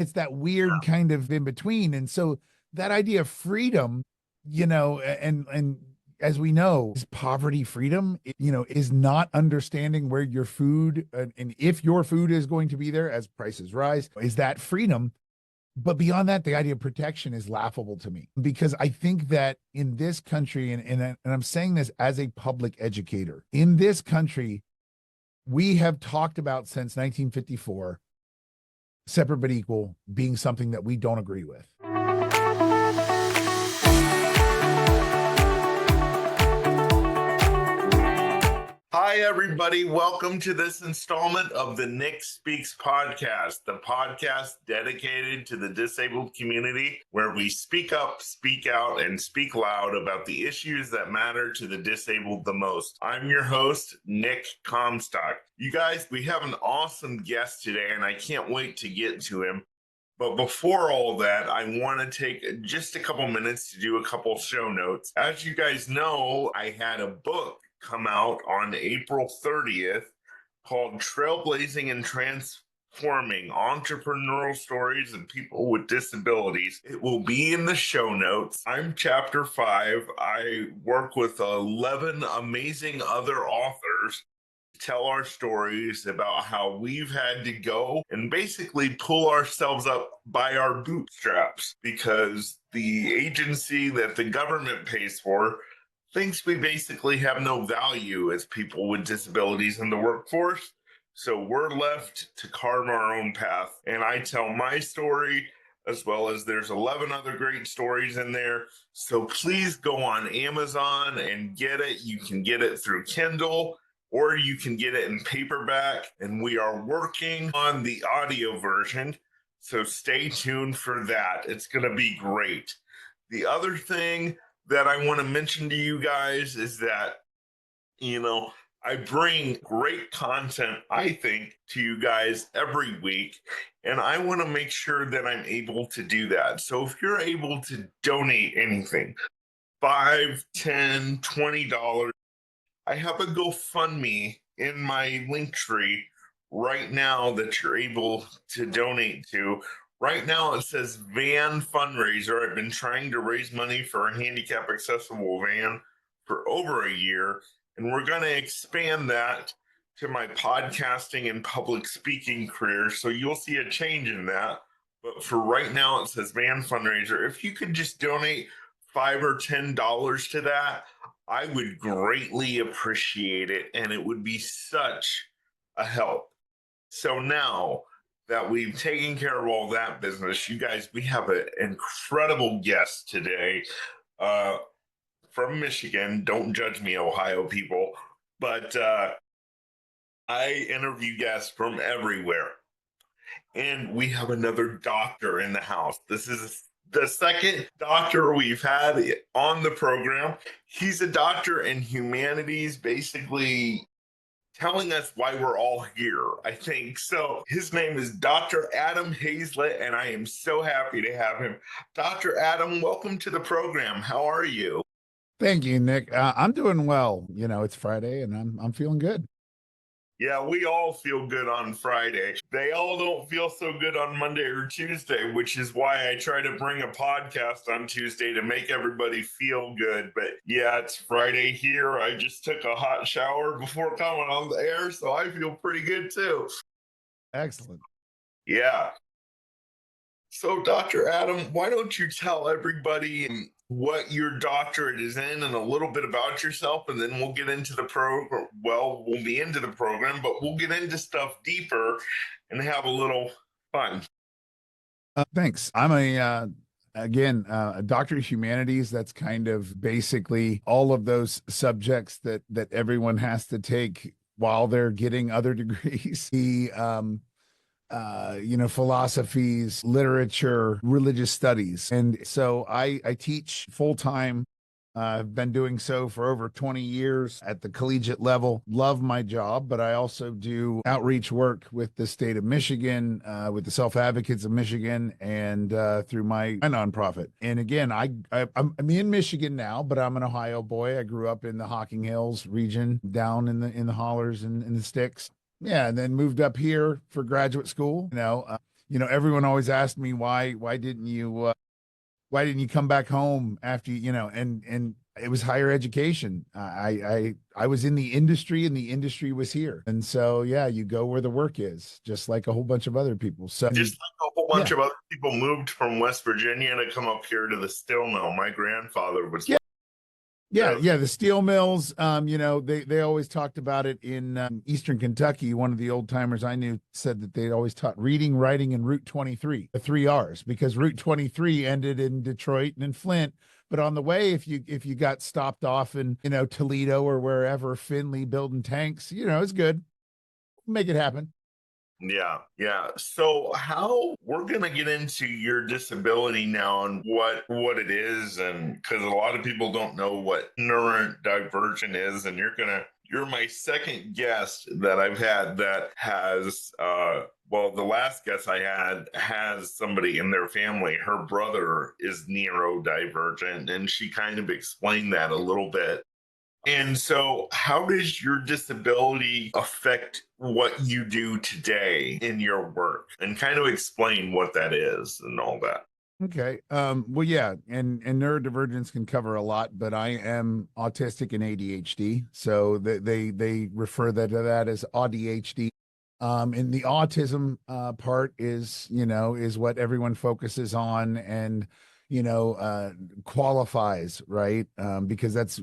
It's that weird kind of in between. And so that idea of freedom, and as we know, is poverty freedom, is not understanding where your food and if your food is going to be there as prices rise, is that freedom? But beyond that, the idea of protection is laughable to me, because I think that in this country, and I'm saying this as a public educator, in this country, we have talked about since 1954, separate but equal being something that we don't agree with. Hi, everybody. Welcome to this installment of the Nick Speaks podcast, the podcast dedicated to the disabled community, where we speak up, speak out, and speak loud about the issues that matter to the disabled the most. I'm your host, Nick Comstock. You guys, we have an awesome guest today, and I can't wait to get to him. But before all that, I want to take just a couple minutes to do a couple show notes. As you guys know, I had a book come out on April 30th called Trailblazing and Transforming Entrepreneurial Stories of People with Disabilities. It will be in the show notes. I'm chapter 5. I work with 11 amazing other authors to tell our stories about how we've had to go and basically pull ourselves up by our bootstraps because the agency that the government pays for thinks we basically have no value as people with disabilities in the workforce. So we're left to carve our own path. And I tell my story, as well as there's 11 other great stories in there. So please go on Amazon and get it. You can get it through Kindle, or you can get it in paperback. And we are working on the audio version. So stay tuned for that. It's going to be great. The other thing that I want to mention to you guys is that, I bring great content, I think, to you guys every week, and I want to make sure that I'm able to do that. So if you're able to donate anything, $5, $10, $20, I have a GoFundMe in my LinkTree right now that you're able to donate to. Right now it says van fundraiser. I've been trying to raise money for a handicap accessible van for over a year, and we're going to expand that to my podcasting and public speaking career. So you'll see a change in that. But for right now, it says van fundraiser. If you could just donate $5 or $10 to that, I would greatly appreciate it, and it would be such a help. So now that we've taken care of all that business, you guys, we have an incredible guest today from Michigan. Don't judge me, Ohio people, but I interview guests from everywhere. And we have another doctor in the house. This is the second doctor we've had on the program. He's a doctor in humanities, basically telling us why we're all here, I think. So his name is Dr. Adam Hazlett, and I am so happy to have him. Dr. Adam, welcome to the program. How are you? Thank you, Nick. I'm doing well. It's Friday, and I'm feeling good. Yeah, we all feel good on Friday. They all don't feel so good on Monday or Tuesday, which is why I try to bring a podcast on Tuesday to make everybody feel good. But yeah, it's Friday here. I just took a hot shower before coming on the air, so I feel pretty good too. Excellent. Yeah. So, Dr. Adam, why don't you tell everybody what your doctorate is in and a little bit about yourself, and then we'll get into the program. Well, we'll be into the program, but we'll get into stuff deeper and have a little fun. Thanks. I'm a doctor of humanities. That's kind of basically all of those subjects that everyone has to take while they're getting other degrees. Philosophies, literature, religious studies. And so I teach full time. I've been doing so for over 20 years at the collegiate level. Love my job, but I also do outreach work with the state of Michigan, with the Self Advocates of Michigan, and through my nonprofit. And again, I'm in Michigan now, but I'm an Ohio boy. I grew up in the Hocking Hills region, down in the hollers and in the sticks. Yeah, and then moved up here for graduate school. everyone always asked me why didn't you come back home after and it was higher education. I was in the industry and the industry was here. And so yeah, you go where the work is, just like a whole bunch of other people. So Just like a whole bunch yeah. of other people moved from West Virginia to come up here to the steel mill. My grandfather was Yeah. Yeah, the yeah, the steel mills. They always talked about it in Eastern Kentucky. One of the old timers I knew said that they always taught reading, writing, and Route 23, the three R's, because Route 23 ended in Detroit and in Flint. But on the way, if you got stopped off in Toledo or wherever, Finley building tanks, it's good. Make it happen. Yeah, yeah. So how we're gonna get into your disability now and what it is, and because a lot of people don't know what neurodivergent is, and you're my second guest that I've had that has well, the last guest I had has somebody in their family. Her brother is neurodivergent, and she kind of explained that a little bit. And so, how does your disability affect what you do today in your work? And kind of explain what that is and all that. Okay. Well, yeah, and neurodivergence can cover a lot, but I am autistic and ADHD, so they refer to that as ADHD. And the autism part is what everyone focuses on and qualifies, right? Because that's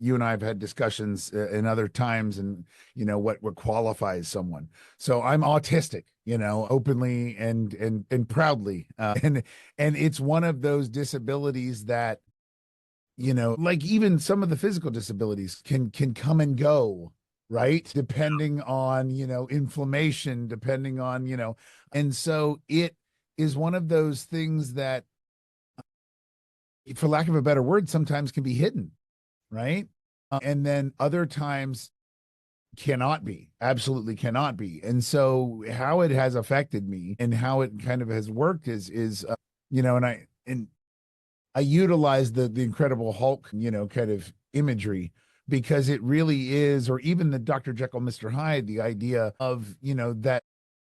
you and I have had discussions in other times, and what qualifies someone. So I'm autistic, openly and proudly, and it's one of those disabilities that like even some of the physical disabilities can come and go, right, depending on inflammation, depending on and so it is one of those things that, for lack of a better word, sometimes can be hidden, right? And then other times cannot be, absolutely cannot be. And so how it has affected me and how it kind of has worked is and I utilize the Incredible Hulk, kind of imagery, because it really is, or even the Dr. Jekyll, Mr. Hyde, the idea of, that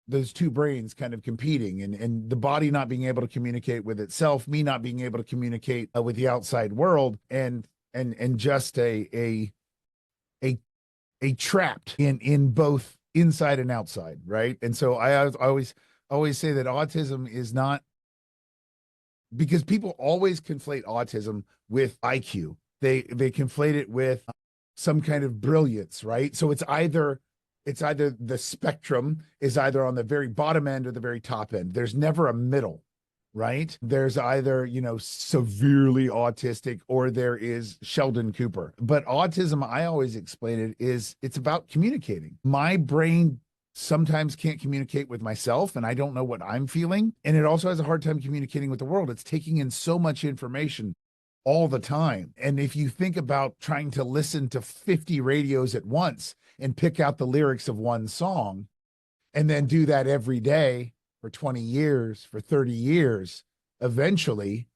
those two brains kind of competing, and the body not being able to communicate with itself, me not being able to communicate with the outside world, and just a a trapped in both inside and outside, right? And so I always say that autism is not, because people always conflate autism with IQ. They conflate it with some kind of brilliance, right? So it's either the spectrum is either on the very bottom end or the very top end. There's never a middle, right? There's either, severely autistic, or there is Sheldon Cooper. But autism, I always explain it's about communicating. My brain sometimes can't communicate with myself, and I don't know what I'm feeling. And it also has a hard time communicating with the world. It's taking in so much information all the time. And if you think about trying to listen to 50 radios at once and pick out the lyrics of one song, and then do that every day for 20 years, for 30 years, eventually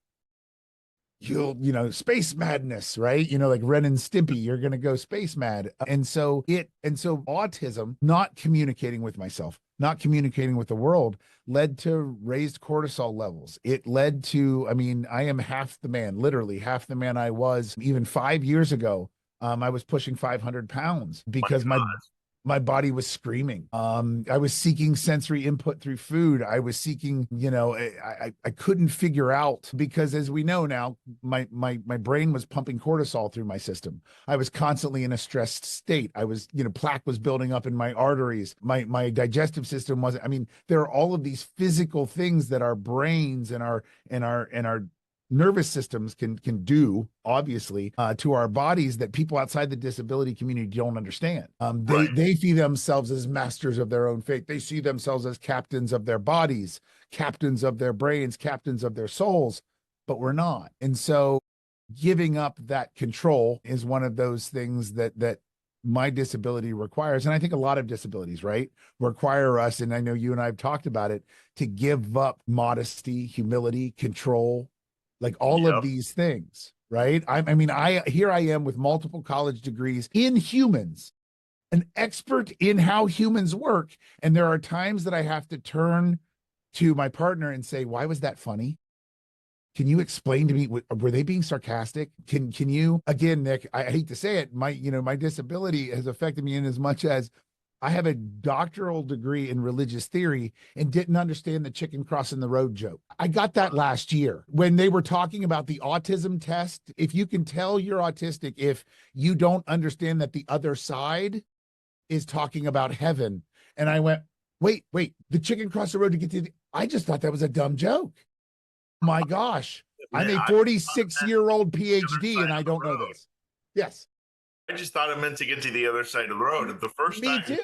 you'll, space madness, right? Like Ren and Stimpy, you're going to go space mad. And so autism, not communicating with myself, not communicating with the world, led to raised cortisol levels. It led to, I mean, I am half the man, literally half the man I was even 5 years ago. I was pushing 500 pounds because my body was screaming. I was seeking sensory input through food. I was seeking, I couldn't figure out, because as we know now, my brain was pumping cortisol through my system. I was constantly in a stressed state. I was, plaque was building up in my arteries. My digestive system wasn't, I mean, there are all of these physical things that our brains and our nervous systems can do, obviously, to our bodies, that people outside the disability community don't understand. They see themselves as masters of their own fate. They see themselves as captains of their bodies, captains of their brains, captains of their souls, but we're not. And so giving up that control is one of those things that my disability requires. And I think a lot of disabilities, right, require us, and I know you and I have talked about it, to give up modesty, humility, control, like all of these things, right? I mean, here I am with multiple college degrees in humans, an expert in how humans work. And there are times that I have to turn to my partner and say, why was that funny? Can you explain to me, were they being sarcastic? Can you, again, Nick, I hate to say it, my disability has affected me in as much as I have a doctoral degree in religious theory and didn't understand the chicken crossing the road joke. I got that last year when they were talking about the autism test. If you can tell you're autistic, if you don't understand that the other side is talking about heaven. And I went, wait, the chicken crossed the road to get to I just thought that was a dumb joke. My gosh, I'm a 46-year-old PhD and I don't know this. Yes. I just thought it meant to get to the other side of the road. Me too.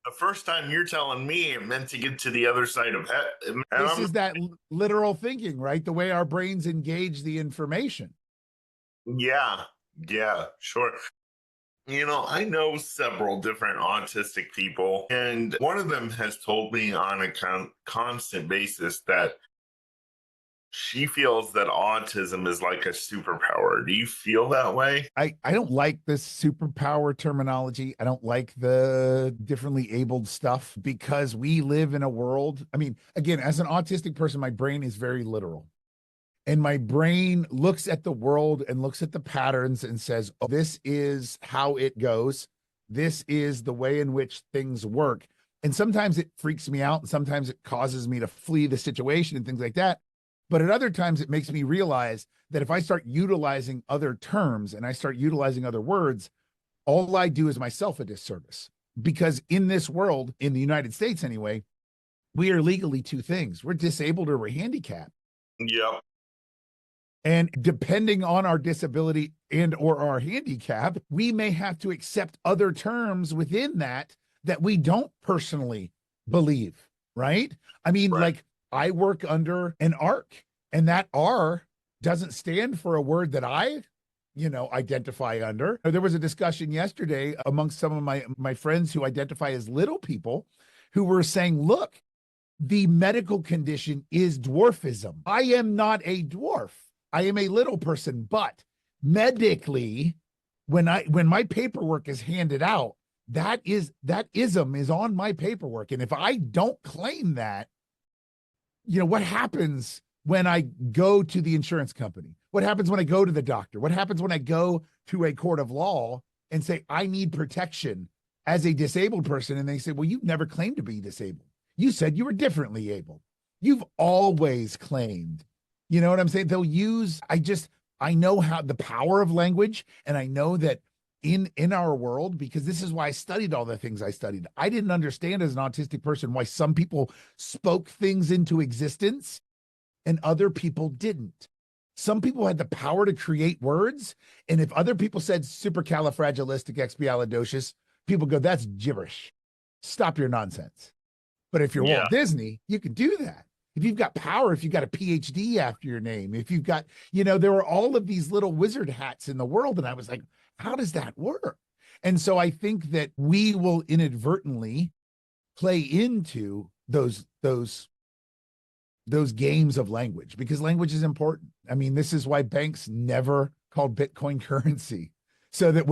The first time you're telling me it meant to get to the other side of heaven. This is that literal thinking, right? The way our brains engage the information. Yeah, sure. I know several different autistic people, and one of them has told me on a constant basis that she feels that autism is like a superpower. Do you feel that way? I don't like this superpower terminology. I don't like the differently abled stuff because we live in a world. I mean, again, as an autistic person, my brain is very literal. And my brain looks at the world and looks at the patterns and says, oh, this is how it goes. This is the way in which things work. And sometimes it freaks me out. And sometimes it causes me to flee the situation and things like that. But at other times, it makes me realize that if I start utilizing other terms and I start utilizing other words, all I do is myself a disservice. Because in this world, in the United States anyway, we are legally two things. We're disabled or we're handicapped. Yep. And depending on our disability and or our handicap, we may have to accept other terms within that we don't personally believe, right? I mean, like I work under an ARC and that R doesn't stand for a word that I, identify under. There was a discussion yesterday amongst some of my friends who identify as little people who were saying, look, the medical condition is dwarfism. I am not a dwarf. I am a little person, but medically, when my paperwork is handed out, that ism is on my paperwork. And if I don't claim that, what happens when I go to the insurance company? What happens when I go to the doctor? What happens when I go to a court of law and say, I need protection as a disabled person? And they say, well, you've never claimed to be disabled. You said you were differently able. You've always claimed. You know what I'm saying? They'll use, I know how the power of language. And I know that in our world, because this is why I studied all the things I studied. I didn't understand as an autistic person why some people spoke things into existence and other people didn't. Some people had the power to create words. And if other people said supercalifragilisticexpialidocious, people go, that's gibberish. Stop your nonsense. But if you're Walt Disney, you can do that. If you've got power, if you've got a PhD after your name, if you've got, there were all of these little wizard hats in the world. And I was like, how does that work? And so I think that we will inadvertently play into those games of language because language is important. I mean, this is why banks never called Bitcoin currency. So that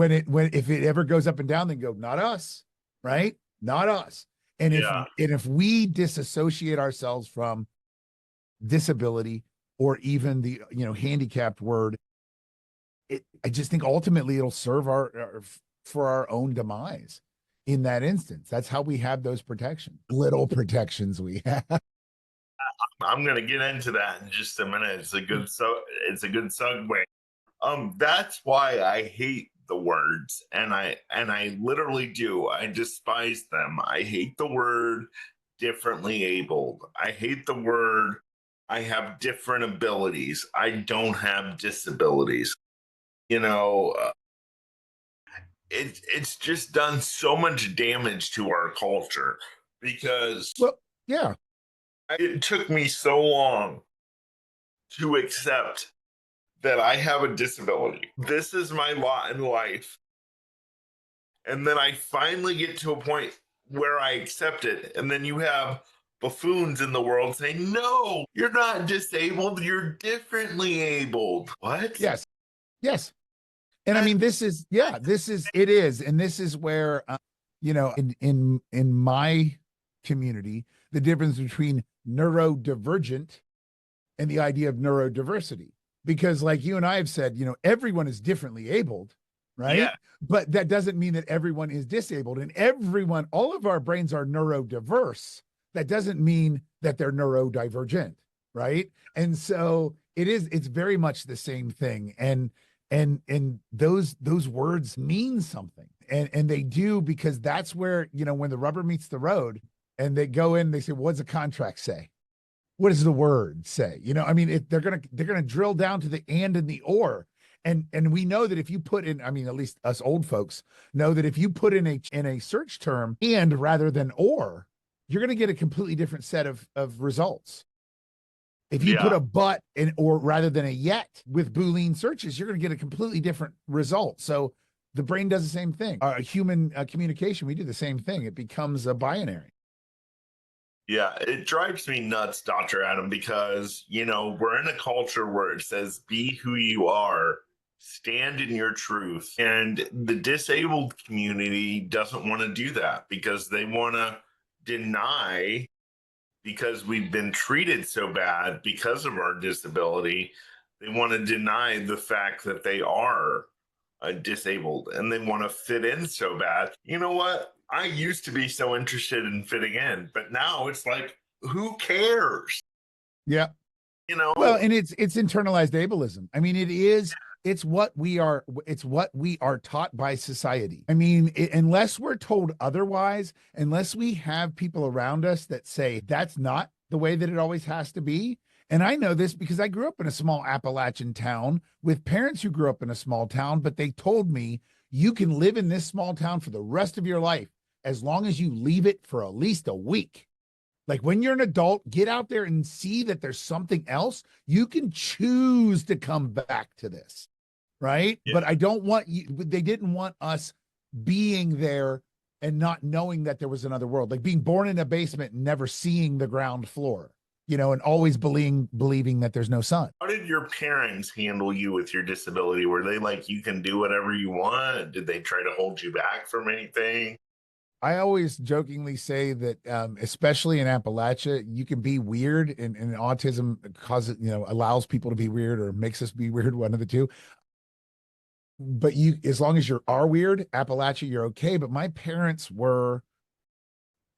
if it ever goes up and down, they go, not us, right? Not us. And if we disassociate ourselves from disability or even the handicapped word, I just think ultimately it'll serve for our own demise in that instance. That's how we have those protections, little protections we have. I'm going to get into that in just a minute. It's a good segue. That's why I hate the words, and I literally do. I despise them. I hate the word differently abled. I hate the word I have different abilities. I don't have disabilities. It's just done so much damage to our culture because it took me so long to accept that I have a disability. This is my lot in life. And then I finally get to a point where I accept it. And then you have buffoons in the world saying, no, you're not disabled. You're differently abled. What? Yes. And I mean, it is. And this is where, in my community, the difference between neurodivergent and the idea of neurodiversity. Because like you and I have said, everyone is differently abled, right? Yeah. But that doesn't mean that everyone is disabled. And all of our brains are neurodiverse. That doesn't mean that they're neurodivergent, right? And so it's very much the same thing. And those words mean something. And they do, because that's where, when the rubber meets the road and they go in, they say, well, what's the contract say? What does the word say? They're gonna drill down to the and the or. And we know that if you put in, at least us old folks know that if you put in a search term and rather than or, you're gonna get a completely different set of results. If you put a but in or rather than a yet with Boolean searches, you're gonna get a completely different result. So the brain does the same thing. Human communication, we do the same thing. It becomes a binary. Yeah, it drives me nuts, Dr. Adam, because, we're in a culture where it says, be who you are, stand in your truth. And the disabled community doesn't want to do that because they want to deny, because we've been treated so bad because of our disability, they want to deny the fact that they are disabled, and they want to fit in so bad. You know what? I used to be so interested in fitting in, but now it's like, who cares? Yeah. Well, and it's internalized ableism. It's what we are taught by society. Unless we're told otherwise, unless we have people around us that say that's not the way that it always has to be. And I know this because I grew up in a small Appalachian town with parents who grew up in a small town, but they told me you can live in this small town for the rest of your life as long as you leave it for at least a week. Like when you're an adult, get out there and see that there's something else. You can choose to come back to this, right? Yeah. But I don't want you, they didn't want us being there and not knowing that there was another world, like being born in a basement and never seeing the ground floor, and always believing that there's no sun. How did your parents handle you with your disability? Were they like, you can do whatever you want? Did they try to hold you back from anything? I always jokingly say that, especially in Appalachia, you can be weird, and autism causes, allows people to be weird or makes us be weird, one of the two. But as long as you are weird, Appalachia, you're okay. But my parents were,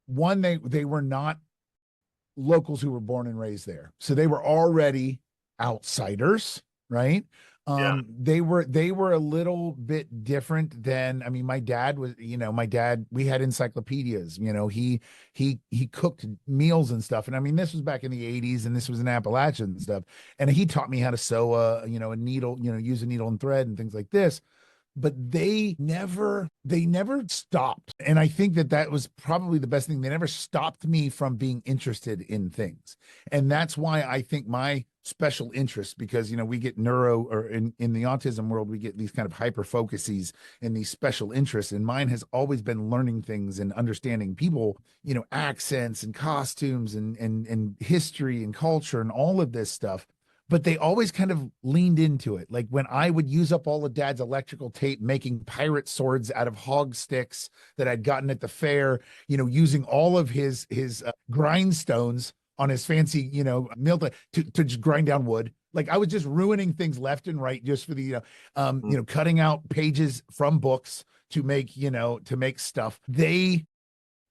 they were not locals who were born and raised there. So they were already outsiders, right? They were a little bit different than, my dad was, we had encyclopedias, he cooked meals and stuff. And this was back in the 80s, and this was in Appalachia and stuff. And he taught me how to sew a needle, use a needle and thread and things like this. But they never stopped. And I think that was probably the best thing. They never stopped me from being interested in things. And that's why I think my special interests, because, we get or in the autism world, we get these kind of hyper focuses and these special interests. And mine has always been learning things and understanding people, accents and costumes and history and culture and all of this stuff. But they always kind of leaned into it. Like when I would use up all of Dad's electrical tape, making pirate swords out of hog sticks that I'd gotten at the fair, using all of his grindstones on his fancy, mill to just grind down wood. Like I was just ruining things left and right just for the, cutting out pages from books to make stuff. They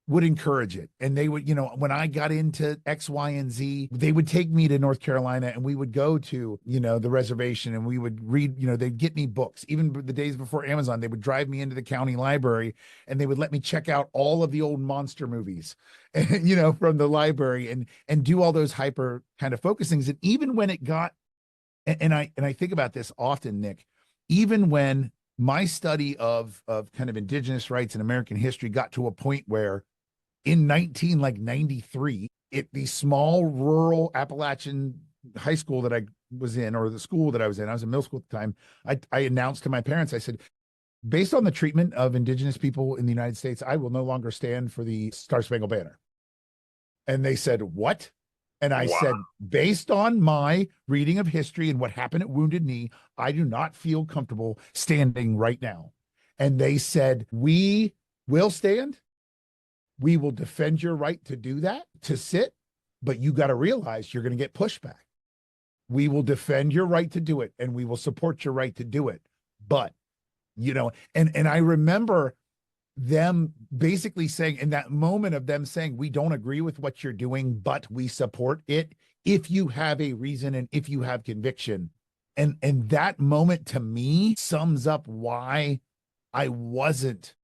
would encourage it. And they would, when I got into X, Y, and Z, they would take me to North Carolina and we would go to, the reservation and we would read, they'd get me books. Even the days before Amazon, they would drive me into the county library and they would let me check out all of the old monster movies, from the library and do all those hyper kind of focus things. And even when it got, and I think about this often, Nick, even when my study of kind of indigenous rights and American history got to a point where in 1993, the small rural Appalachian high school that I was in, or the school that I was in middle school at the time, I announced to my parents, I said, based on the treatment of indigenous people in the United States, I will no longer stand for the Star Spangled Banner. And they said, what? And I said, based on my reading of history and what happened at Wounded Knee, I do not feel comfortable standing right now. And they said, we will stand. We will defend your right to do that, to sit, but you got to realize you're going to get pushback. We will defend your right to do it, and we will support your right to do it. But, and I remember them basically saying, in that moment of them saying, we don't agree with what you're doing, but we support it if you have a reason and if you have conviction. And that moment to me sums up why I wasn't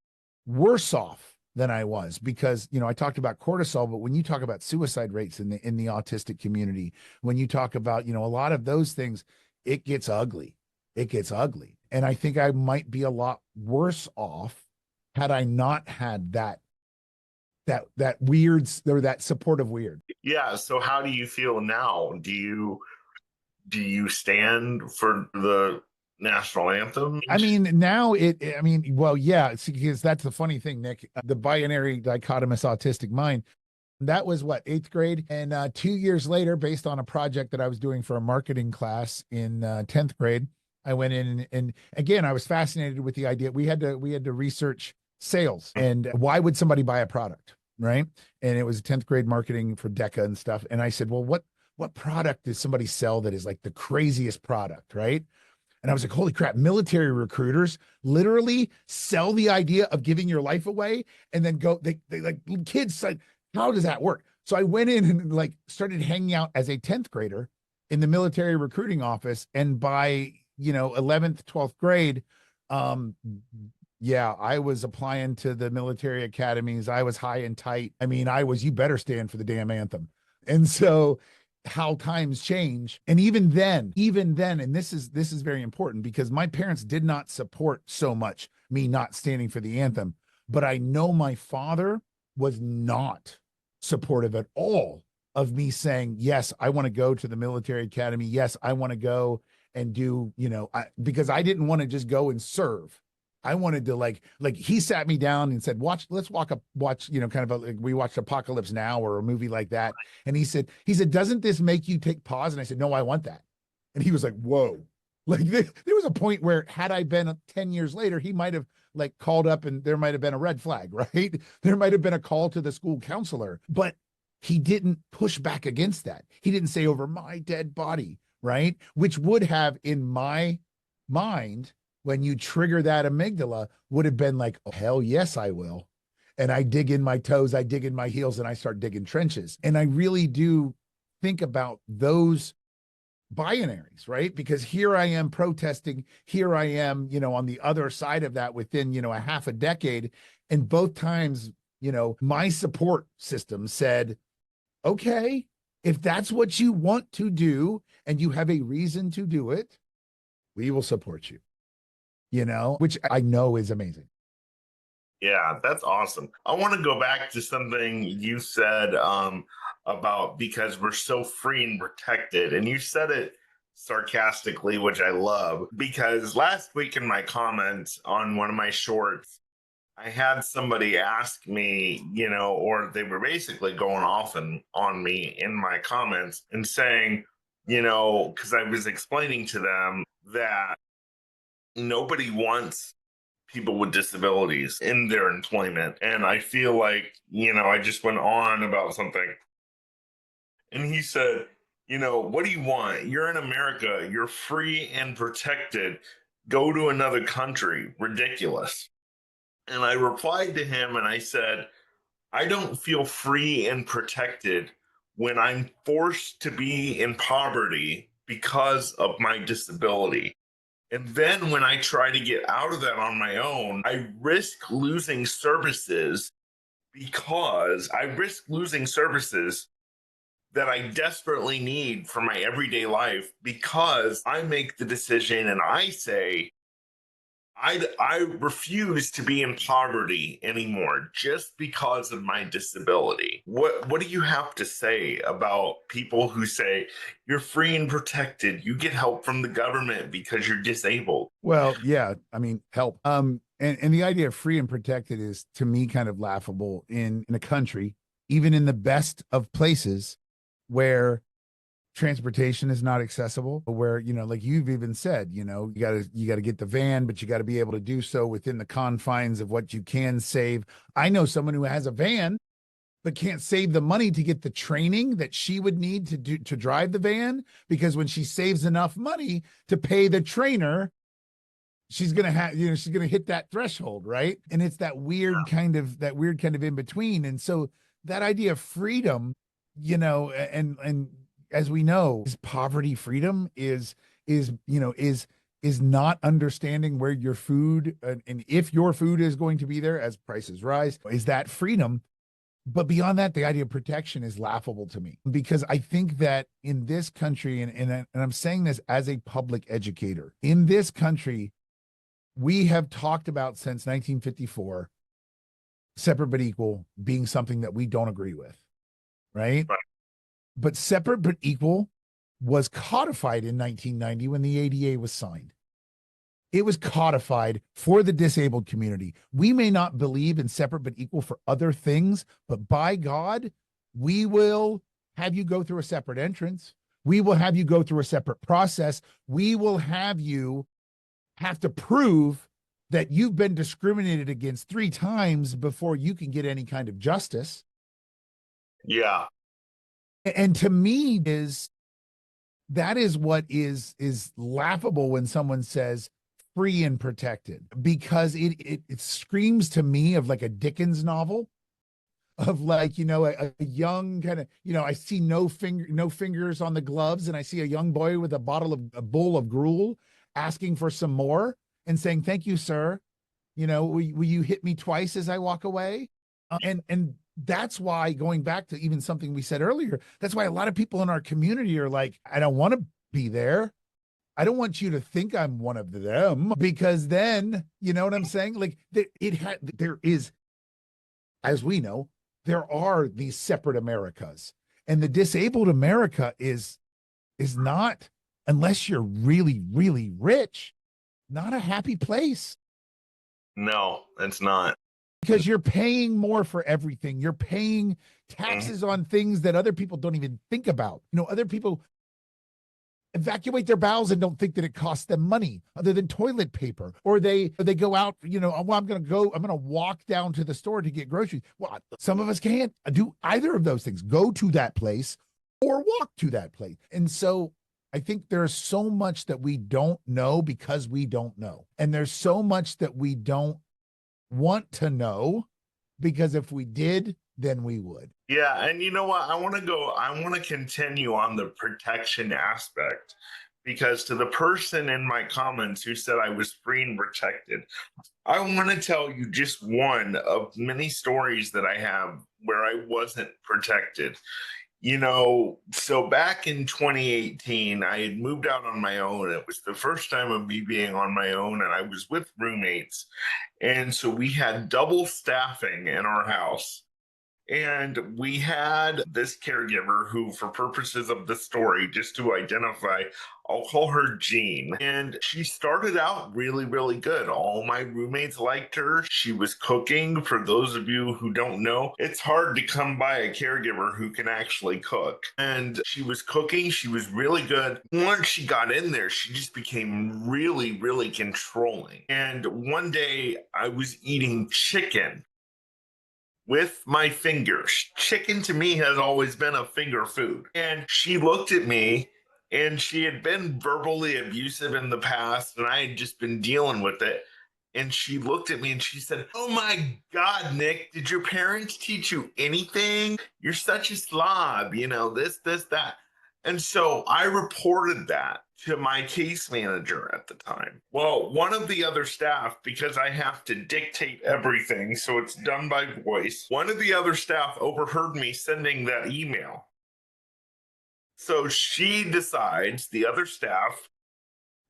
worse off than I was, because, I talked about cortisol, but when you talk about suicide rates in the autistic community, when you talk about, a lot of those things, it gets ugly. It gets ugly. And I think I might be a lot worse off had I not had that weird, or that supportive weird. Yeah. So how do you feel now? Do you stand for the national anthem? I mean, now well, yeah, because that's the funny thing, Nick, the binary dichotomous autistic mind. That was what, 8th grade. And 2 years later, based on a project that I was doing for a marketing class in 10th grade, I went in and again, I was fascinated with the idea. We had to research sales and why would somebody buy a product, right? And it was 10th grade marketing for DECA and stuff. And I said, well, what product does somebody sell that is like the craziest product, right? And I was like, holy crap, military recruiters literally sell the idea of giving your life away and then go, they like, kids said, how does that work? So I went in and like started hanging out as a 10th grader in the military recruiting office. And by, 11th, 12th grade, yeah, I was applying to the military academies. I was high and tight. I mean, you better stand for the damn anthem. And so how times change. And even then, and this is very important, because my parents did not support so much me not standing for the anthem, but I know my father was not supportive at all of me saying, yes, I want to go to the military academy. Yes, I want to go and do, because I didn't want to just go and serve. I wanted to like he sat me down and said, let's watch, kind of we watched Apocalypse Now or a movie like that. And he said, doesn't this make you take pause? And I said, no, I want that. And he was like, whoa. Like there was a point where had I been 10 years later, he might have like called up and there might've been a red flag, right? There might've been a call to the school counselor, but he didn't push back against that. He didn't say over my dead body, right? Which would have, in my mind, when you trigger that amygdala, would have been like, oh, hell yes, I will. And I dig in my toes, I dig in my heels, and I start digging trenches. And I really do think about those binaries, right? Because here I am protesting, here I am, on the other side of that within, a half a decade. And both times, my support system said, okay, if that's what you want to do and you have a reason to do it, we will support you. Which I know is amazing. Yeah, that's awesome. I want to go back to something you said about because we're so free and protected. And you said it sarcastically, which I love, because last week in my comments on one of my shorts, I had somebody ask me, or they were basically going off on me in my comments and saying, because I was explaining to them that nobody wants people with disabilities in their employment. And I feel like, I just went on about something. And he said, what do you want? You're in America. You're free and protected. Go to another country. Ridiculous. And I replied to him and I said, I don't feel free and protected when I'm forced to be in poverty because of my disability. And then when I try to get out of that on my own, I risk losing services that I desperately need for my everyday life, because I make the decision and I say, I refuse to be in poverty anymore just because of my disability. What do you have to say about people who say you're free and protected, you get help from the government because you're disabled? Well, yeah, I mean, help. And the idea of free and protected is, to me, kind of laughable in a country, even in the best of places, where transportation is not accessible, where, like you've even said, you gotta get the van, but you got to be able to do so within the confines of what you can save. I know someone who has a van but can't save the money to get the training that she would need to drive the van, because when she saves enough money to pay the trainer, she's going to have, she's going to hit that threshold, right? And it's that weird kind of in between. And so that idea of freedom, and as we know, is poverty freedom is not understanding where your food, and if your food is going to be there as prices rise, is that freedom. But beyond that, the idea of protection is laughable to me, because I think that in this country, and I'm saying this as a public educator, in this country, we have talked about since 1954, separate but equal being something that we don't agree with, right? But separate but equal was codified in 1990 when the ADA was signed. It was codified for the disabled community. We may not believe in separate but equal for other things, but by God, we will have you go through a separate entrance. We will have you go through a separate process. We will have you have to prove that you've been discriminated against 3 times before you can get any kind of justice. Yeah. And to me, that is what is laughable when someone says free and protected, because it screams to me of like a Dickens novel, of like, a young kind of, I see no fingers on the gloves, and I see a young boy with a bowl of gruel asking for some more and saying, "Thank you, sir. Will you hit me twice as I walk away?" And that's why, going back to even something we said earlier, that's why a lot of people in our community are like, I don't want to be there. I don't want you to think I'm one of them, because then, you know what I'm saying? Like there is, as we know, there are these separate Americas, and the disabled America is not, unless you're really, really rich, not a happy place. No, it's not. Because you're paying more for everything. You're paying taxes on things that other people don't even think about. Other people evacuate their bowels and don't think that it costs them money other than toilet paper, or they go out, well, I'm going to walk down to the store to get groceries. Well, some of us can't do either of those things, go to that place or walk to that place. And so I think there's so much that we don't know because we don't know. And there's so much that we don't want to know, because if we did, then we would. Yeah, and you know what? I want to continue on the protection aspect, because to the person in my comments who said I was free and protected, I want to tell you just one of many stories that I have where I wasn't protected. So back in 2018, I had moved out on my own. It was the first time of me being on my own, and I was with roommates. And so we had double staffing in our house. And we had this caregiver who, for purposes of the story, just to identify, I'll call her Jean. And she started out really, really good. All my roommates liked her. She was cooking. For those of you who don't know, it's hard to come by a caregiver who can actually cook. And she was cooking. She was really good. Once she got in there, she just became really, really controlling. And one day I was eating chicken with my fingers. Chicken to me has always been a finger food. And she looked at me, and she had been verbally abusive in the past, and I had just been dealing with it. And she looked at me and she said, "Oh my God, Nick, did your parents teach you anything? You're such a slob, this, that." And so I reported that to my case manager at the time. Well, one of the other staff, because I have to dictate everything, so it's done by voice, one of the other staff overheard me sending that email. So the other staff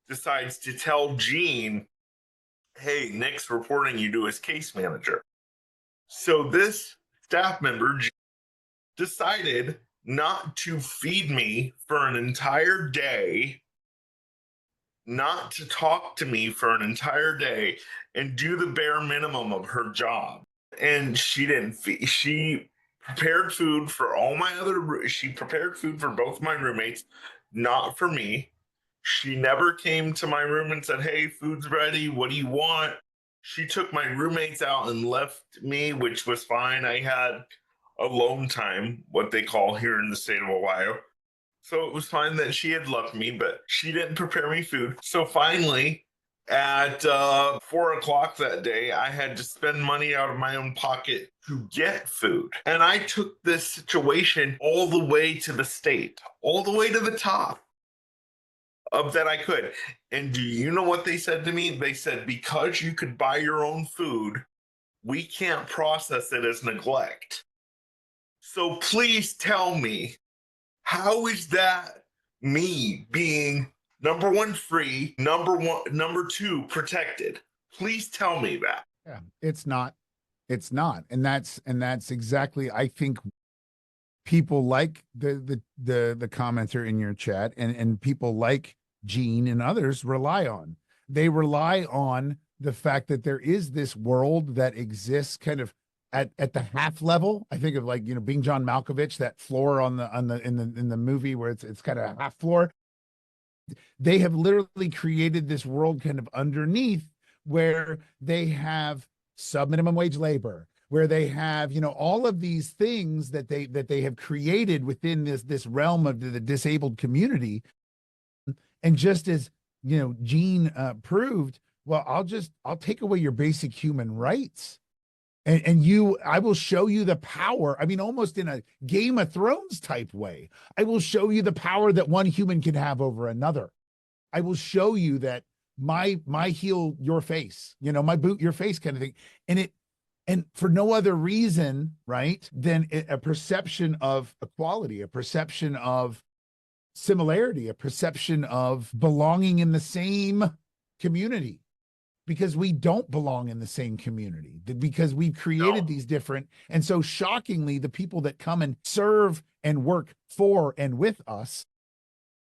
decides to tell Jean, "Hey, Nick's reporting you to his case manager." So this staff member decided not to feed me for an entire day, not to talk to me for an entire day, and do the bare minimum of her job. And she didn't feed. She prepared food for she prepared food for both my roommates, not for me. She never came to my room and said, "Hey, food's ready. What do you want?" She took my roommates out and left me, which was fine. I had alone time, what they call here in the state of Ohio. So it was fine that she had left me, but she didn't prepare me food. So finally, at 4 o'clock that day, I had to spend money out of my own pocket to get food. And I took this situation all the way to the state, all the way to the top of that I could. And do you know what they said to me? They said, because you could buy your own food, we can't process it as neglect. So please tell me, how is that me being number one, free, number two, protected? Please tell me that. Yeah, it's not. It's not. And that's exactly, I think, people like the commenter in your chat, and people like Gene and others rely on. They rely on the fact that there is this world that exists kind of at the half level. I think of, like, being John Malkovich, that floor in the movie where it's kind of a half floor. They have literally created this world kind of underneath, where they have sub-minimum wage labor, where they have, all of these things that they have created within this realm of the disabled community. And just as, Gene proved, well, I'll take away your basic human rights. And I will show you the power. I mean, almost in a Game of Thrones type way. I will show you the power that one human can have over another. I will show you that my heel, your face, my boot, your face, kind of thing. And for no other reason, right, than a perception of equality, a perception of similarity, a perception of belonging in the same community. Because we don't belong in the same community, because we've created these different. And so shockingly, the people that come and serve and work for and with us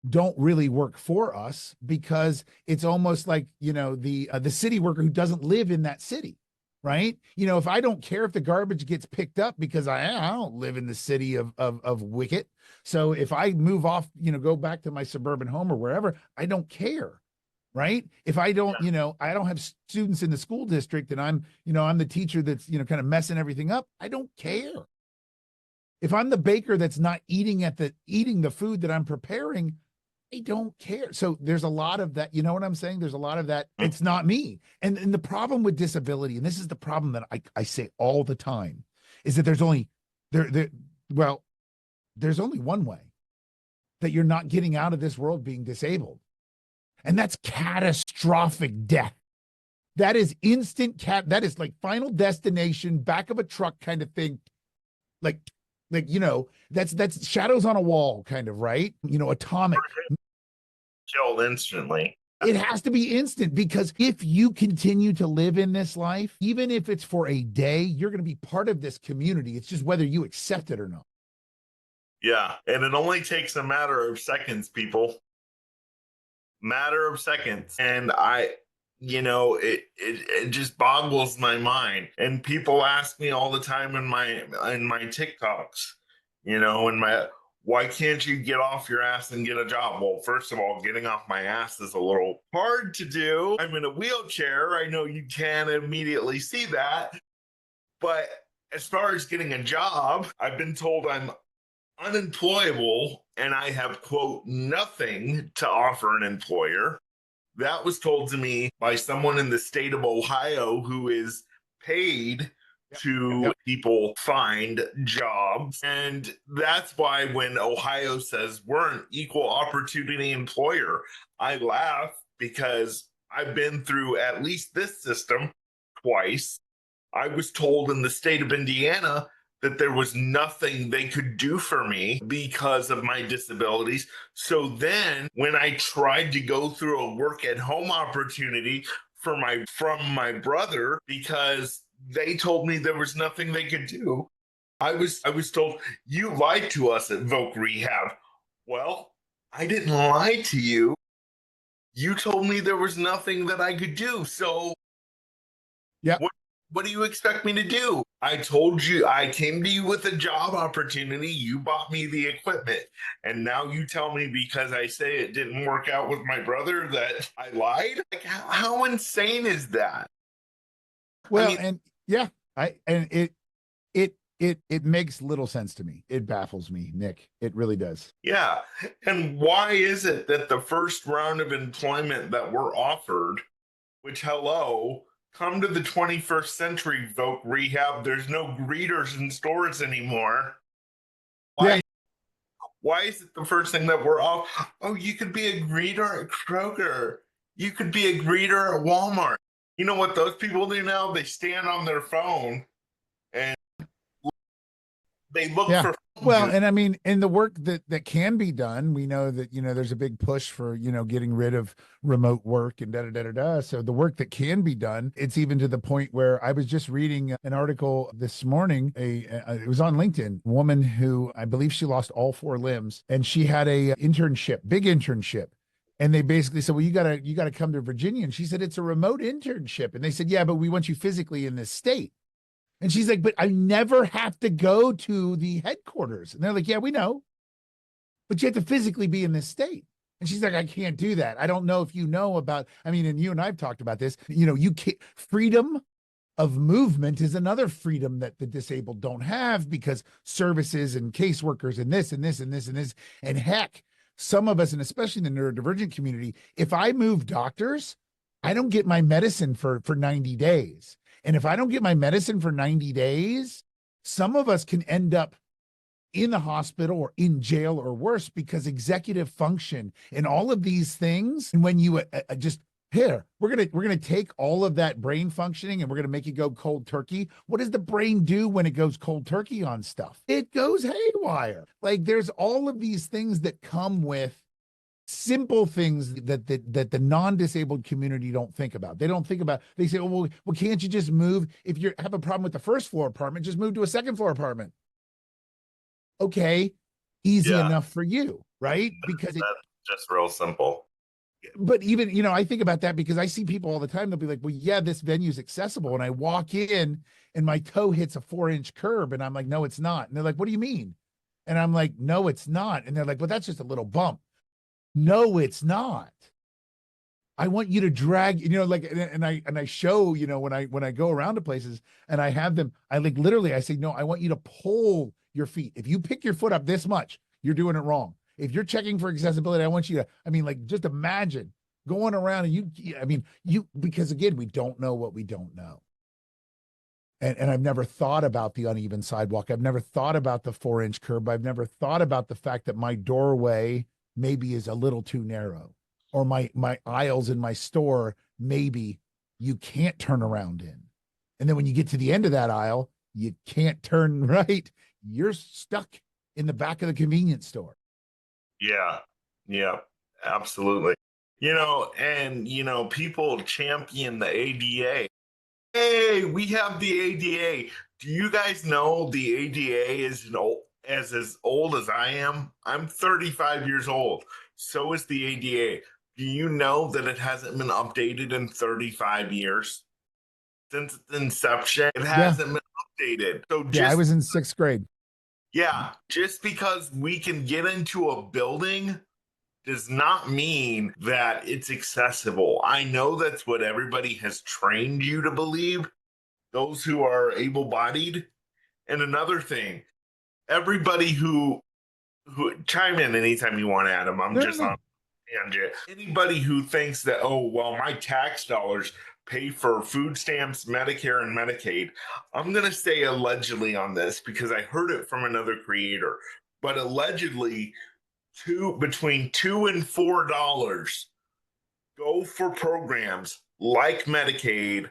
don't really work for us, because it's almost like, the city worker who doesn't live in that city, right? If I don't care if the garbage gets picked up, because I don't live in the city of Wicket. So if I move off, go back to my suburban home or wherever, I don't care. Right. If I don't, I don't have students in the school district, and I'm the teacher that's, kind of messing everything up, I don't care. If I'm the baker that's not eating the food that I'm preparing, I don't care. So there's a lot of that. You know what I'm saying? There's a lot of that. It's not me. And the problem with disability, and this is the problem that I say all the time, is that there's only one way that you're not getting out of this world being disabled. And that's catastrophic death. That is instant that is like Final Destination, back of a truck kind of thing. Like, that's shadows on a wall kind of, right? Atomic. Killed instantly. It has to be instant, because if you continue to live in this life, even if it's for a day, you're going to be part of this community. It's just whether you accept it or not. Yeah. And it only takes a matter of seconds, people. Matter of seconds. And it just boggles my mind. And people ask me all the time in my TikToks, why can't you get off your ass and get a job? Well, first of all, getting off my ass is a little hard to do. I'm in a wheelchair. I know you can immediately see that. But as far as getting a job, I've been told I'm unemployable and I have, quote, nothing to offer an employer. That was told to me by someone in the state of Ohio who is paid to people find jobs. And that's why when Ohio says we're an equal opportunity employer, I laugh, because I've been through at least this system twice. I was told in the state of Indiana that there was nothing they could do for me because of my disabilities. So then when I tried to go through a work at home opportunity from my brother, because they told me there was nothing they could do, I was told, you lied to us at Voc Rehab. Well, I didn't lie to you. You told me there was nothing that I could do. So what do you expect me to do? I told you, I came to you with a job opportunity. You bought me the equipment. And now you tell me because I say it didn't work out with my brother that I lied? Like, how insane is that? Well, it It makes little sense to me. It baffles me, Nick. It really does. Yeah. And why is it that the first round of employment that we're offered, which, hello, come to the 21st century, voc rehab, there's no greeters in stores anymore. Why? Yeah. Why is it the first thing that we're off? Oh, you could be a greeter at Kroger. You could be a greeter at Walmart. You know what those people do now? They stand on their phone and they look Yeah. for. Well, and I mean, in the work that can be done, we know that, there's a big push for, getting rid of remote work and da da da da da. So the work that can be done, it's even to the point where I was just reading an article this morning. It was on LinkedIn. Woman who I believe she lost all four limbs, and she had a big internship. And they basically said, well, you gotta come to Virginia. And she said, it's a remote internship. And they said, yeah, but we want you physically in this state. And she's like, but I never have to go to the headquarters. And they're like, yeah, we know, but you have to physically be in this state. And she's like, I can't do that. I don't know if you know about, and you and I've talked about this, you can't, freedom of movement is another freedom that the disabled don't have, because services and caseworkers and this and this and this and this, and heck, some of us, and especially in the neurodivergent community, if I move doctors, I don't get my medicine for 90 days. And if I don't get my medicine for 90 days, some of us can end up in the hospital or in jail or worse, because executive function and all of these things. And when you we're going to take all of that brain functioning and we're going to make it go cold turkey. What does the brain do when it goes cold turkey on stuff? It goes haywire. Like, there's all of these things that come with simple things that the non-disabled community don't think about. They don't think about, they say, oh, well, can't you just move? If you have a problem with the first floor apartment, just move to a second floor apartment. Okay, easy enough for you, right? Because that's just real simple. But even, I think about that because I see people all the time. They'll be like, well, yeah, this venue's accessible. And I walk in and my toe hits a 4-inch curb. And I'm like, no, it's not. And they're like, what do you mean? And I'm like, no, it's not. And they're like, well, that's just a little bump. No, it's not. I want you to drag, and I show, when I go around to places and I have them, I literally, I say, no, I want you to pull your feet. If you pick your foot up this much, you're doing it wrong. If you're checking for accessibility, I want you to, just imagine going around and because again, we don't know what we don't know. And I've never thought about the uneven sidewalk. I've never thought about the 4-inch curb. I've never thought about the fact that my doorway maybe is a little too narrow, or my aisles in my store, maybe you can't turn around in. And then when you get to the end of that aisle, you can't turn right. You're stuck in the back of the convenience store. Yeah, absolutely. People champion the ADA. Hey, we have the ADA. Do you guys know the ADA is as old as I am? I'm 35 years old. So is the ADA. Do you know that it hasn't been updated in 35 years? Since its inception, it hasn't been updated. So I was in 6th grade. Yeah, just because we can get into a building does not mean that it's accessible. I know that's what everybody has trained you to believe, those who are able-bodied. And another thing, everybody who chime in anytime you want, Adam. I'm just on tangent. Anybody who thinks that, oh, well, my tax dollars pay for food stamps, Medicare, and Medicaid. I'm going to say allegedly on this because I heard it from another creator, but allegedly between $2 and $4 go for programs like Medicaid,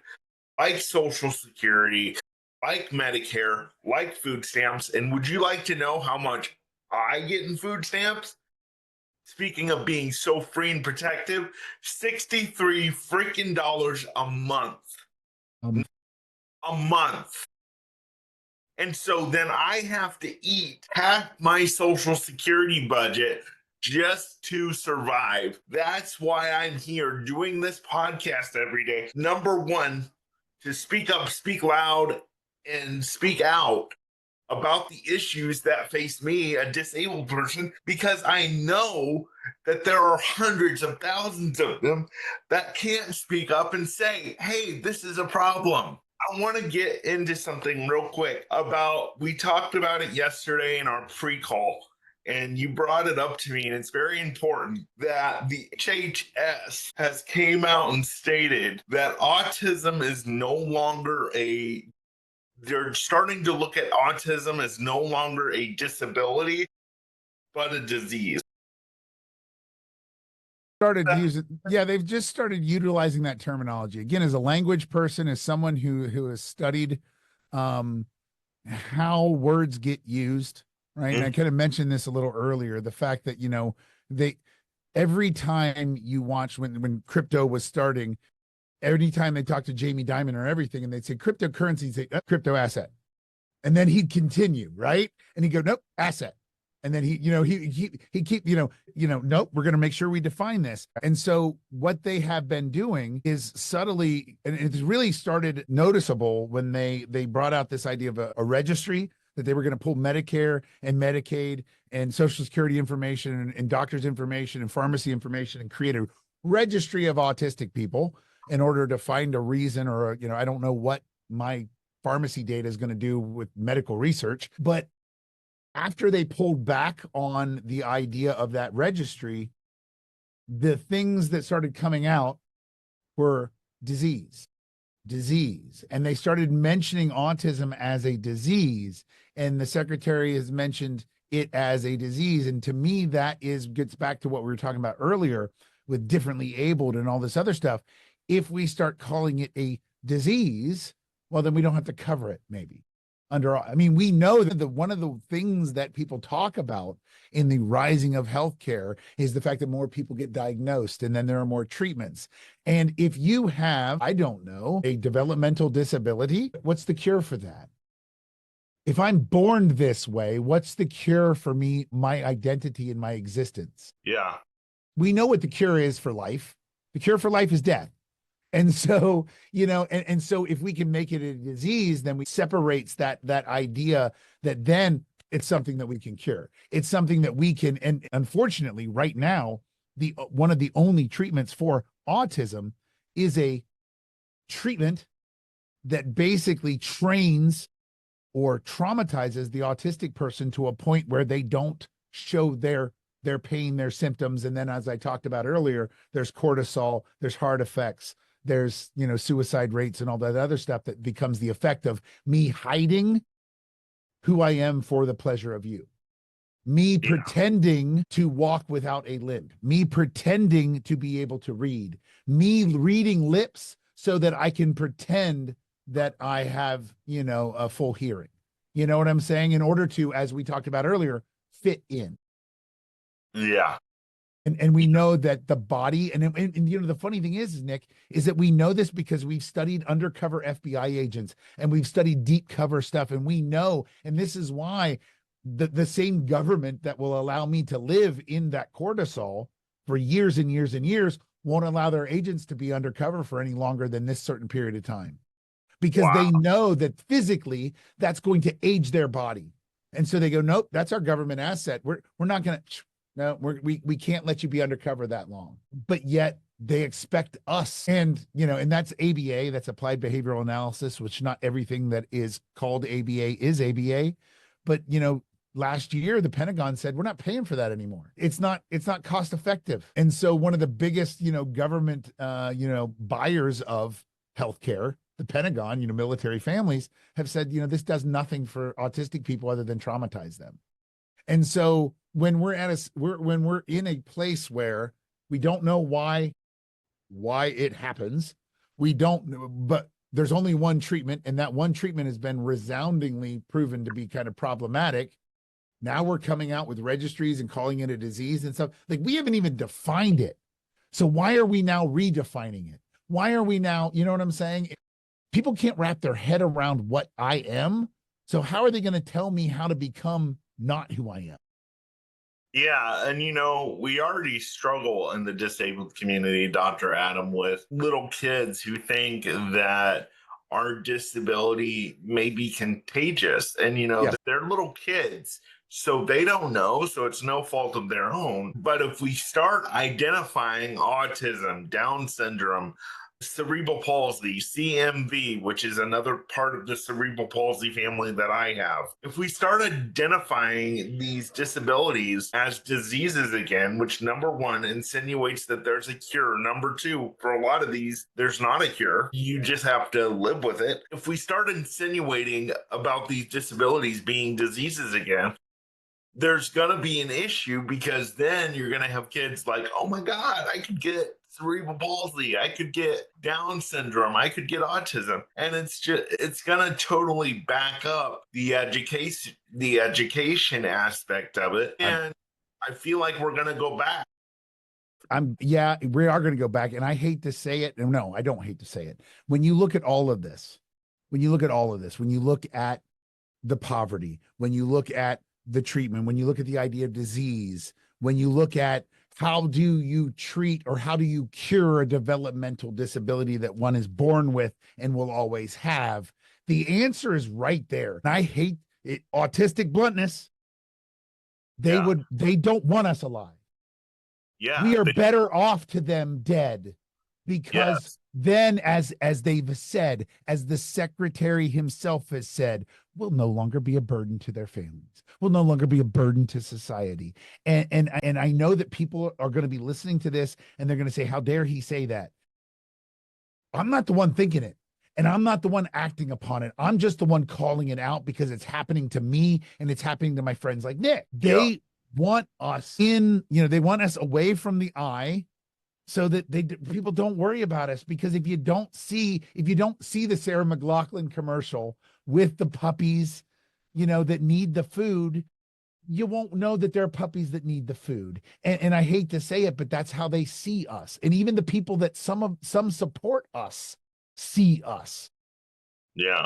like Social Security, like Medicare, like food stamps. And would you like to know how much I get in food stamps? Speaking of being so free and protective, $63 freaking dollars a month. A month. And so then I have to eat half my Social Security budget just to survive. That's why I'm here doing this podcast every day. Number one, to speak up, speak loud, and speak out about the issues that face me, a disabled person, because I know that there are hundreds of thousands of them that can't speak up and say, hey, this is a problem. I want to get into something real quick about, we talked about it yesterday in our pre-call, and you brought it up to me, and it's very important that the HHS has came out and stated that autism is no longer they're starting to look at autism as no longer a disability, but a disease. They've just started utilizing that terminology again. As a language person, as someone who has studied how words get used, right? And I kind of mentioned this a little earlier, the fact that they every time you watch when crypto was starting, every time they talk to Jamie Dimon or everything, and they'd say cryptocurrency, say crypto asset, and then he'd continue, right? And he'd go, nope, asset. And then he keep, nope, we're going to make sure we define this. And so what they have been doing is subtly, and it's really started noticeable when they brought out this idea of a registry, that they were going to pull Medicare and Medicaid and Social Security information and doctors' information and pharmacy information and create a registry of autistic people in order to find a reason, or, I don't know what my pharmacy data is going to do with medical research. But after they pulled back on the idea of that registry, the things that started coming out were disease. And they started mentioning autism as a disease. And the secretary has mentioned it as a disease. And to me, that gets back to what we were talking about earlier with differently abled and all this other stuff. If we start calling it a disease, well, then we don't have to cover it, maybe. We know that one of the things that people talk about in the rising of healthcare is the fact that more people get diagnosed and then there are more treatments. And if you have, I don't know, a developmental disability, what's the cure for that? If I'm born this way, what's the cure for me, my identity and my existence? Yeah. We know what the cure is for life. The cure for life is death. And so, and so if we can make it a disease, then we separates that idea that then it's something that we can cure. It's something that we can, and unfortunately right now, one of the only treatments for autism is a treatment that basically trains or traumatizes the autistic person to a point where they don't show their pain, their symptoms. And then, as I talked about earlier, there's cortisol, there's heart effects, there's, suicide rates and all that other stuff that becomes the effect of me hiding who I am for the pleasure of you, me pretending to walk without a limp, me pretending to be able to read, me reading lips so that I can pretend that I have, a full hearing. You know what I'm saying? In order to, as we talked about earlier, fit in. Yeah. And we know that the body, and the funny thing is, Nick, is that we know this because we've studied undercover FBI agents and we've studied deep cover stuff, and we know, and this is why the same government that will allow me to live in that cortisol for years and years and years won't allow their agents to be undercover for any longer than this certain period of time, because they know that physically that's going to age their body. And so they go, nope, that's our government asset. We're not going to. No, we can't let you be undercover that long. But yet they expect us, and that's ABA, that's applied behavioral analysis, which not everything that is called ABA is ABA. But last year the Pentagon said we're not paying for that anymore. It's not cost effective. And so one of the biggest government buyers of healthcare, the Pentagon, military families, have said this does nothing for autistic people other than traumatize them. And so when we're in a place where we don't know why it happens, but there's only one treatment, and that one treatment has been resoundingly proven to be kind of problematic. Now we're coming out with registries and calling it a disease and stuff. Like, we haven't even defined it. So why are we now redefining it? Why are we now, you know what I'm saying? People can't wrap their head around what I am. So how are they going to tell me how to become not who I am? Yeah. And, we already struggle in the disabled community, Dr. Adam, with little kids who think that our disability may be contagious. And, they're little kids, so they don't know. So it's no fault of their own. But if we start identifying autism, Down syndrome, cerebral palsy, CMV, which is another part of the cerebral palsy family that I have. If we start identifying these disabilities as diseases again, which number one insinuates that there's a cure. Number two, for a lot of these, there's not a cure. You just have to live with it. If we start insinuating about these disabilities being diseases again, there's going to be an issue, because then you're going to have kids like, oh my God, I could get cerebral palsy, I could get Down syndrome, I could get autism. And it's going to totally back up the education aspect of it. And I feel like we're going to go back. Yeah, we are going to go back. And I hate to say it. No, I don't hate to say it. When you look at all of this, when you look at the poverty, when you look at the treatment, when you look at the idea of disease, when you look at how do you treat or how do you cure a developmental disability that one is born with and will always have, the answer is right there. And I hate it, autistic bluntness. They don't want us alive. Yeah, we are better off to them dead, because then, as they've said, as the secretary himself has said, will no longer be a burden to their families, will no longer be a burden to society. And I know that people are going to be listening to this and they're going to say, how dare he say that? I'm not the one thinking it. And I'm not the one acting upon it. I'm just the one calling it out, because it's happening to me and it's happening to my friends like Nick. They want us they want us away from the eye, so that people don't worry about us. Because if you don't see the Sarah McLachlan commercial with the puppies, that need the food, you won't know that there are puppies that need the food. And I hate to say it, but that's how they see us. And even the people that some support us see us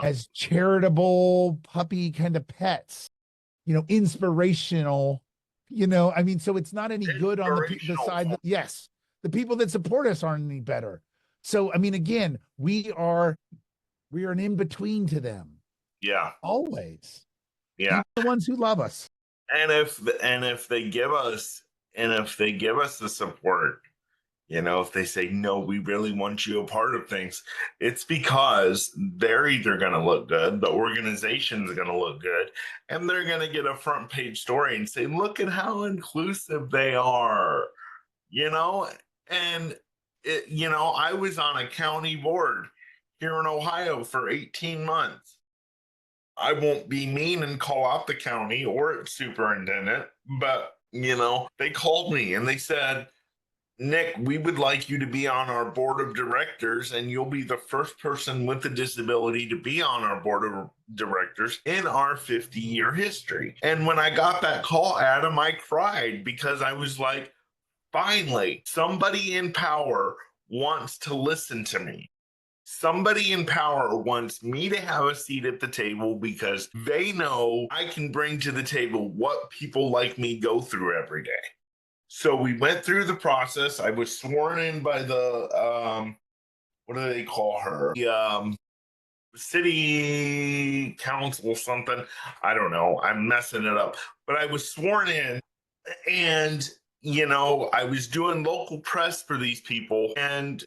as charitable puppy kind of pets, inspirational, I mean, so it's not any good on the side that, the people that support us aren't any better. So, I mean, again, we are an in-between to them. Yeah. Always. Yeah. Even the ones who love us. And if they give us the support, if they say, no, we really want you a part of things, it's because they're either going to look good, the organization's going to look good, and they're going to get a front page story and say, look at how inclusive they are, and I was on a county board here in Ohio for 18 months. I won't be mean and call out the county or its superintendent, but they called me and they said, Nick, we would like you to be on our board of directors, and you'll be the first person with a disability to be on our board of directors in our 50-year history. And when I got that call, Adam, I cried, because I was like, finally, somebody in power wants to listen to me. Somebody in power wants me to have a seat at the table, because they know I can bring to the table what people like me go through every day. So we went through the process. I was sworn in by the, what do they call her? The city council something. I don't know. I'm messing it up. But I was sworn in, and, I was doing local press for these people. And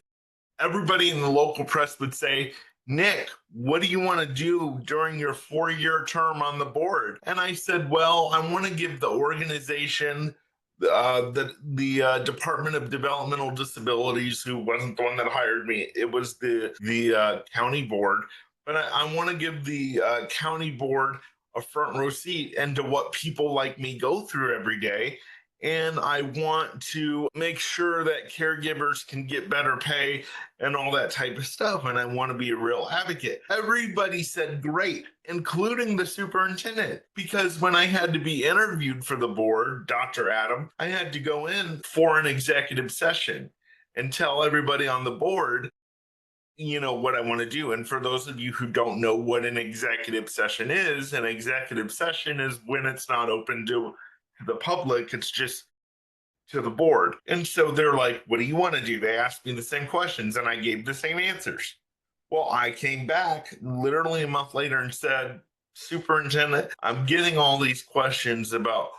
everybody in the local press would say, Nick, what do you want to do during your 4-year term on the board? And I said, well, I want to give the organization, the Department of Developmental Disabilities, who wasn't the one that hired me, it was the county board, but I want to give the county board a front row seat into what people like me go through every day. And I want to make sure that caregivers can get better pay and all that type of stuff. And I want to be a real advocate. Everybody said great, including the superintendent, because when I had to be interviewed for the board, Dr. Adam, I had to go in for an executive session and tell everybody on the board, what I want to do. And for those of you who don't know what an executive session is when it's not open to the public, it's just to the board. And so they're like, what do you want to do? They asked me the same questions and I gave the same answers. Well, I came back literally a month later and said, Superintendent, I'm getting all these questions about,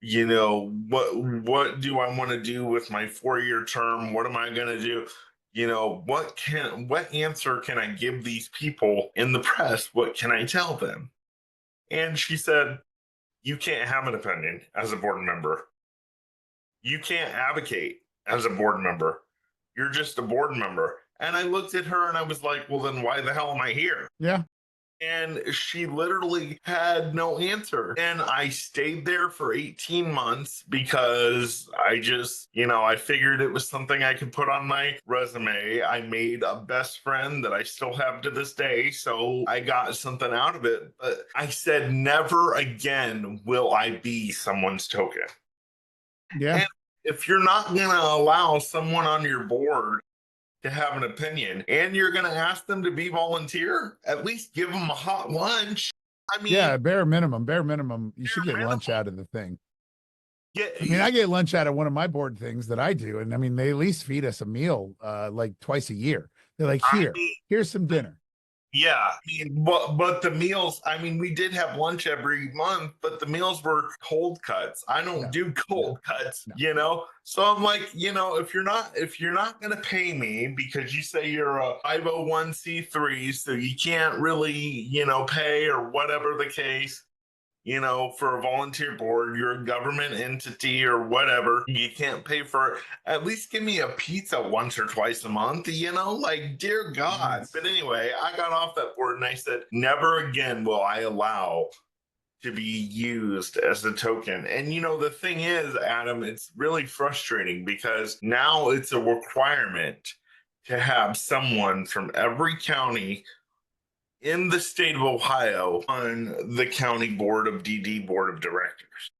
what do I want to do with my 4-year term? What am I going to do? what answer can I give these people in the press? What can I tell them? And she said, you can't have an opinion as a board member. You can't advocate as a board member. You're just a board member. And I looked at her and I was like, well, then why the hell am I here? Yeah. And she literally had no answer. And I stayed there for 18 months because I figured it was something I could put on my resume. I made a best friend that I still have to this day. So I got something out of it. But I said, never again will I be someone's token. Yeah. And if you're not going to allow someone on your board to have an opinion and you're going to ask them to be volunteer, at least give them a hot lunch. I mean, yeah, bare minimum. You should get minimum. lunch out of the thing. Yeah, I mean, I get lunch out of one of my board things that I do. And I mean, they at least feed us a meal like twice a year. They're like, here's some dinner. Yeah, I mean, but the meals, I mean, we did have lunch every month, but the meals were cold cuts. I don't do cold cuts, So I'm like, if you're not going to pay me because you say you're a 501c3, so you can't really, pay or whatever the case, for a volunteer board, you're a government entity or whatever, you can't pay for it. At least give me a pizza once or twice a month, like, dear God. Yes. But anyway, I got off that board and I said, never again will I allow to be used as a token. And the thing is, Adam, it's really frustrating because now it's a requirement to have someone from every county in the state of Ohio on the county board of directors.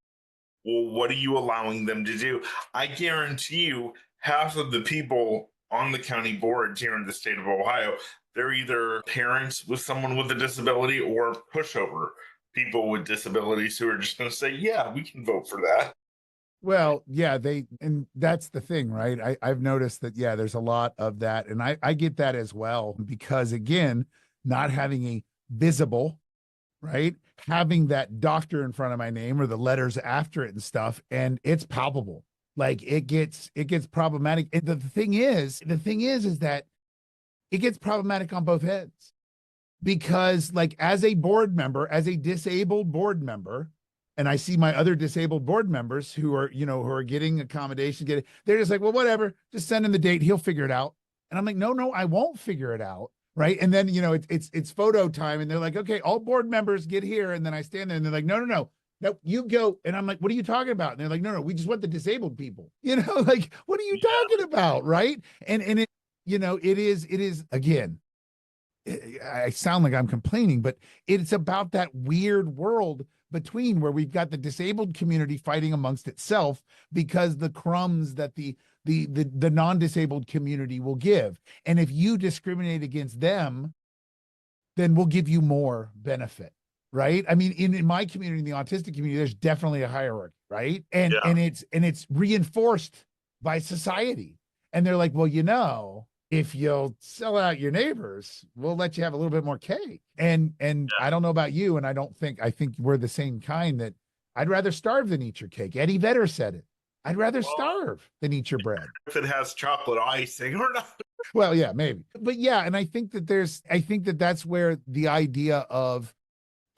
Well, what are you allowing them to do? I guarantee you half of the people on the county boards here in the state of Ohio, they're either parents with someone with a disability or pushover people with disabilities who are just going to say, yeah, we can vote for that. Well, yeah, and that's the thing, right? I've noticed that, yeah, there's a lot of that. And I get that as well, because again, not having a visible, right? Having that doctor in front of my name or the letters after it and stuff. And it's palpable. Like it gets problematic. And the thing is that it gets problematic on both ends, because like as a board member, as a disabled board member, and I see my other disabled board members who are, who are getting accommodation, they're just like, well, whatever, just send him the date. He'll figure it out. And I'm like, no, I won't figure it out. Right. And then, it's photo time and they're like, okay, all board members get here. And then I stand there and they're like, no, you go. And I'm like, what are you talking about? And they're like, no, we just want the disabled people, like, what are you talking about? Right. And it, it is again, I sound like I'm complaining, but it's about that weird world between where we've got the disabled community fighting amongst itself because the crumbs that the non-disabled community will give. And if you discriminate against them, then we'll give you more benefit, right? I mean, in my community, in the autistic community, there's definitely a hierarchy, right? And it's reinforced by society. And they're like, well, if you'll sell out your neighbors, we'll let you have a little bit more cake. And I don't know about you, and I think we're the same kind, that I'd rather starve than eat your cake. Eddie Vedder said it. I'd rather starve than eat your bread. If it has chocolate icing or not. Well, yeah, maybe. But yeah, and I think that that's where the idea of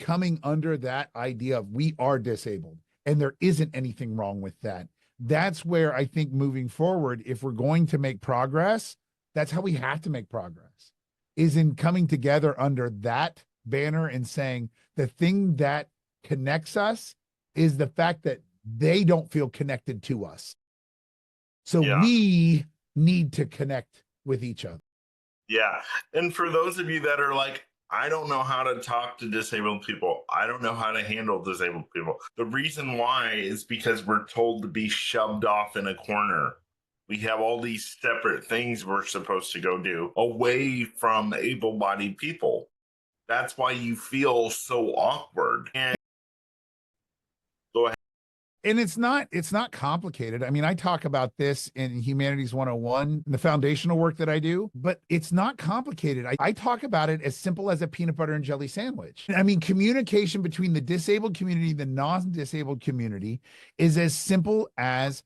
coming under that idea of we are disabled and there isn't anything wrong with that. That's where I think moving forward, if we're going to make progress, that's how we have to make progress, is in coming together under that banner and saying the thing that connects us is the fact that they don't feel connected to us. So we need to connect with each other. Yeah. And for those of you that are like, I don't know how to talk to disabled people, I don't know how to handle disabled people, the reason why is because we're told to be shoved off in a corner. We have all these separate things we're supposed to go do away from able-bodied people. That's why you feel so awkward. And go ahead. And it's not complicated. I mean, I talk about this in Humanities 101, the foundational work that I do, but it's not complicated. I talk about it as simple as a peanut butter and jelly sandwich. I mean, communication between the disabled community, the non-disabled community is as simple as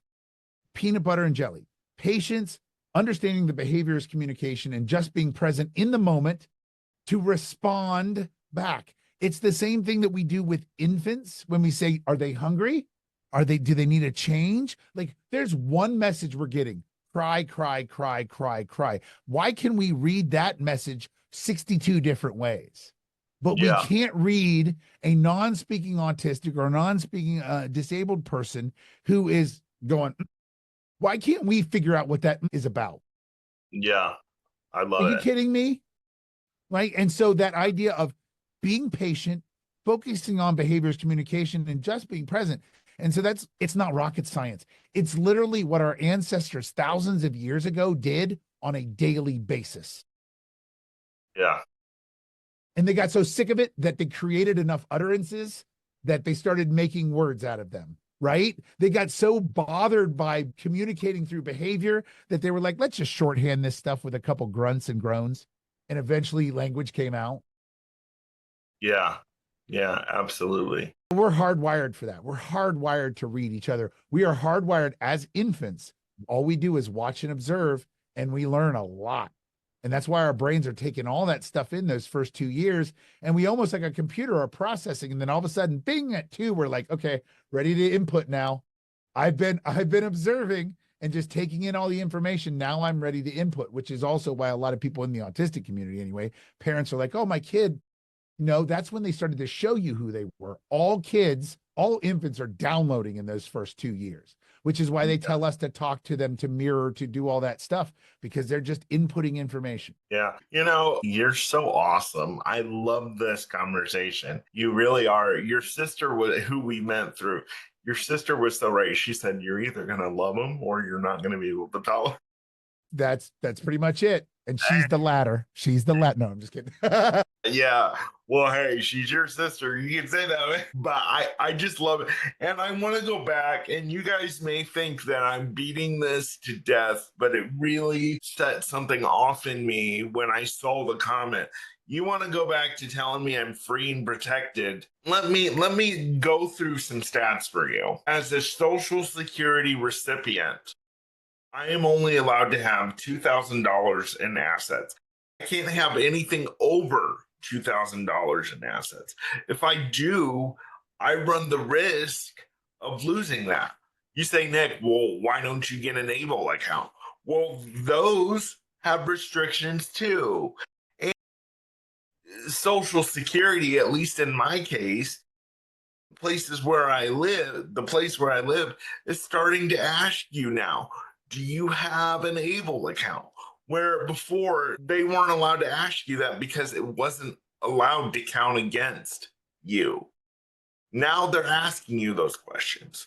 peanut butter and jelly. Patients understanding the behaviors, communication, and just being present in the moment to respond back. It's the same thing that we do with infants when we say, are they hungry? Do they need a change? Like, there's one message we're getting: cry, cry, cry, cry, cry. Why can we read that message 62 different ways? But we Yeah. can't read a non-speaking autistic or non-speaking disabled person who is going, why can't we figure out what that is about? Yeah. I Are love you it. kidding me? Right. And so that idea of being patient, focusing on behaviors, communication, and just being present. And so it's not rocket science. It's literally what our ancestors thousands of years ago did on a daily basis. Yeah. And they got so sick of it that they created enough utterances that they started making words out of them. Right. They got so bothered by communicating through behavior that they were like, let's just shorthand this stuff with a couple grunts and groans. And eventually language came out. Yeah. Yeah, absolutely. We're hardwired for that. We're hardwired to read each other. We are hardwired as infants. All we do is watch and observe, and we learn a lot. And that's why our brains are taking all that stuff in those first 2 years. And we almost like a computer are processing. And then all of a sudden, bing, at 2, we're like, okay, ready to input now. I've been observing and just taking in all the information. Now I'm ready to input, which is also why a lot of people in the autistic community anyway, parents are like, oh, my kid. No, that's when they started to show you who they were. All kids, all infants are downloading in those first 2 years, which is why they tell us to talk to them, to mirror, to do all that stuff, because they're just inputting information. Yeah. You're so awesome. I love this conversation. You really are. Your sister, who we met through, your sister was so right. She said, you're either going to love them or you're not going to be able to tell them. That's pretty much it. And she's the latter. She's the latter. No, I'm just kidding. Yeah. Well, hey, she's your sister. You can say that. But I just love it. And I want to go back, and you guys may think that I'm beating this to death, but it really set something off in me when I saw the comment. You want to go back to telling me I'm free and protected? Let me go through some stats for you. As a Social Security recipient, I am only allowed to have $2,000 in assets. I can't have anything over $2,000 in assets. If I do, I run the risk of losing that. You say, Nick, well, why don't you get an ABLE account? Well, those have restrictions too. And Social Security, at least in my case, the place where I live is starting to ask you now, do you have an ABLE account? Where before they weren't allowed to ask you that because it wasn't allowed to count against you. Now they're asking you those questions.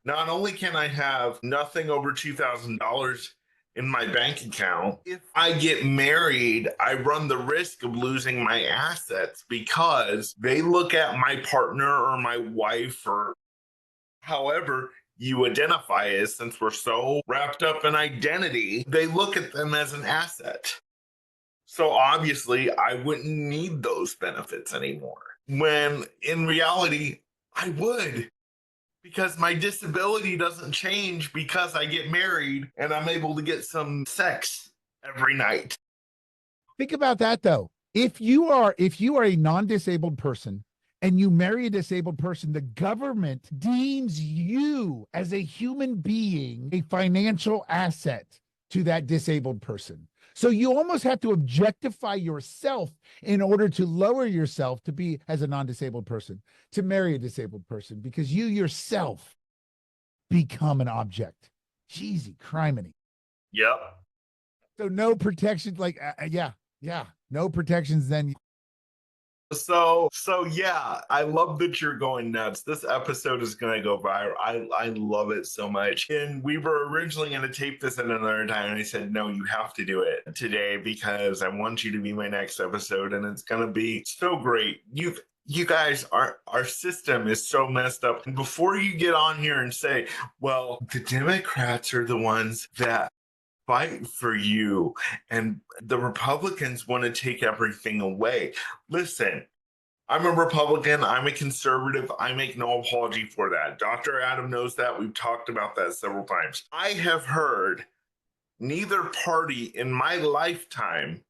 Not only can I have nothing over $2,000 in my bank account, if I get married, I run the risk of losing my assets because they look at my partner or my wife or however you identify as, since we're so wrapped up in identity, they look at them as an asset. So obviously, I wouldn't need those benefits anymore. When in reality, I would, because my disability doesn't change because I get married and I'm able to get some sex every night. Think about that though. If you are a non-disabled person and you marry a disabled person, the government deems you as a human being a financial asset to that disabled person. So you almost have to objectify yourself in order to lower yourself to be, as a non-disabled person, to marry a disabled person, because you yourself become an object. Jeezy, criminy. Yep. So no protection, like, no protections then. So yeah, I love that you're going nuts. This episode is going to go viral. I love it so much. And we were originally going to tape this at another time, and I said, no, you have to do it today because I want you to be my next episode, and it's going to be so great. You guys, our system is so messed up. And before you get on here and say, well, the Democrats are the ones that fight for you and the Republicans want to take everything away. Listen, I'm a Republican. I'm a conservative. I make no apology for that. Dr. Adam knows that. We've talked about that several times. I have heard neither party in my lifetime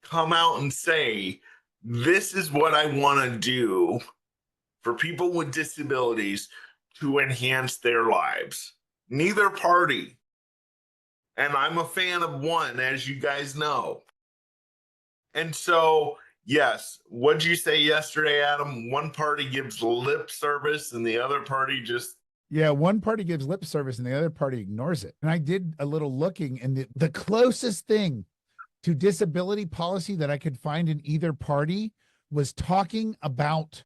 come out and say, this is what I want to do for people with disabilities to enhance their lives. Neither party. And I'm a fan of one, as you guys know. And so, yes, what'd you say yesterday, Adam? One party gives lip service and the other party just. Yeah, one party gives lip service and the other party ignores it. And I did a little looking, and the closest thing to disability policy that I could find in either party was talking about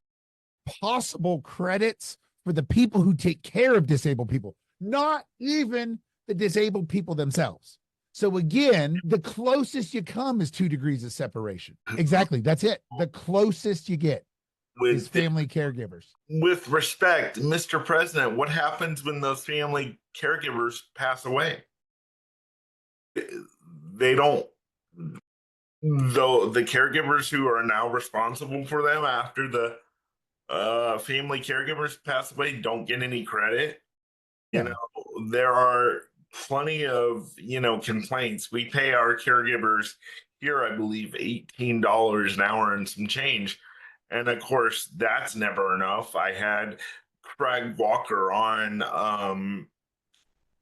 possible credits for the people who take care of disabled people, not even the disabled people themselves. So again, the closest you come is 2 degrees of separation. Exactly. That's it. The closest you get is family caregivers. With respect, Mr. President, what happens when those family caregivers pass away? They don't, though the caregivers who are now responsible for them after the family caregivers pass away don't get any credit. Yeah. You know, there are plenty of, complaints. We pay our caregivers here, I believe, $18 an hour and some change. And of course, that's never enough. I had Craig Walker on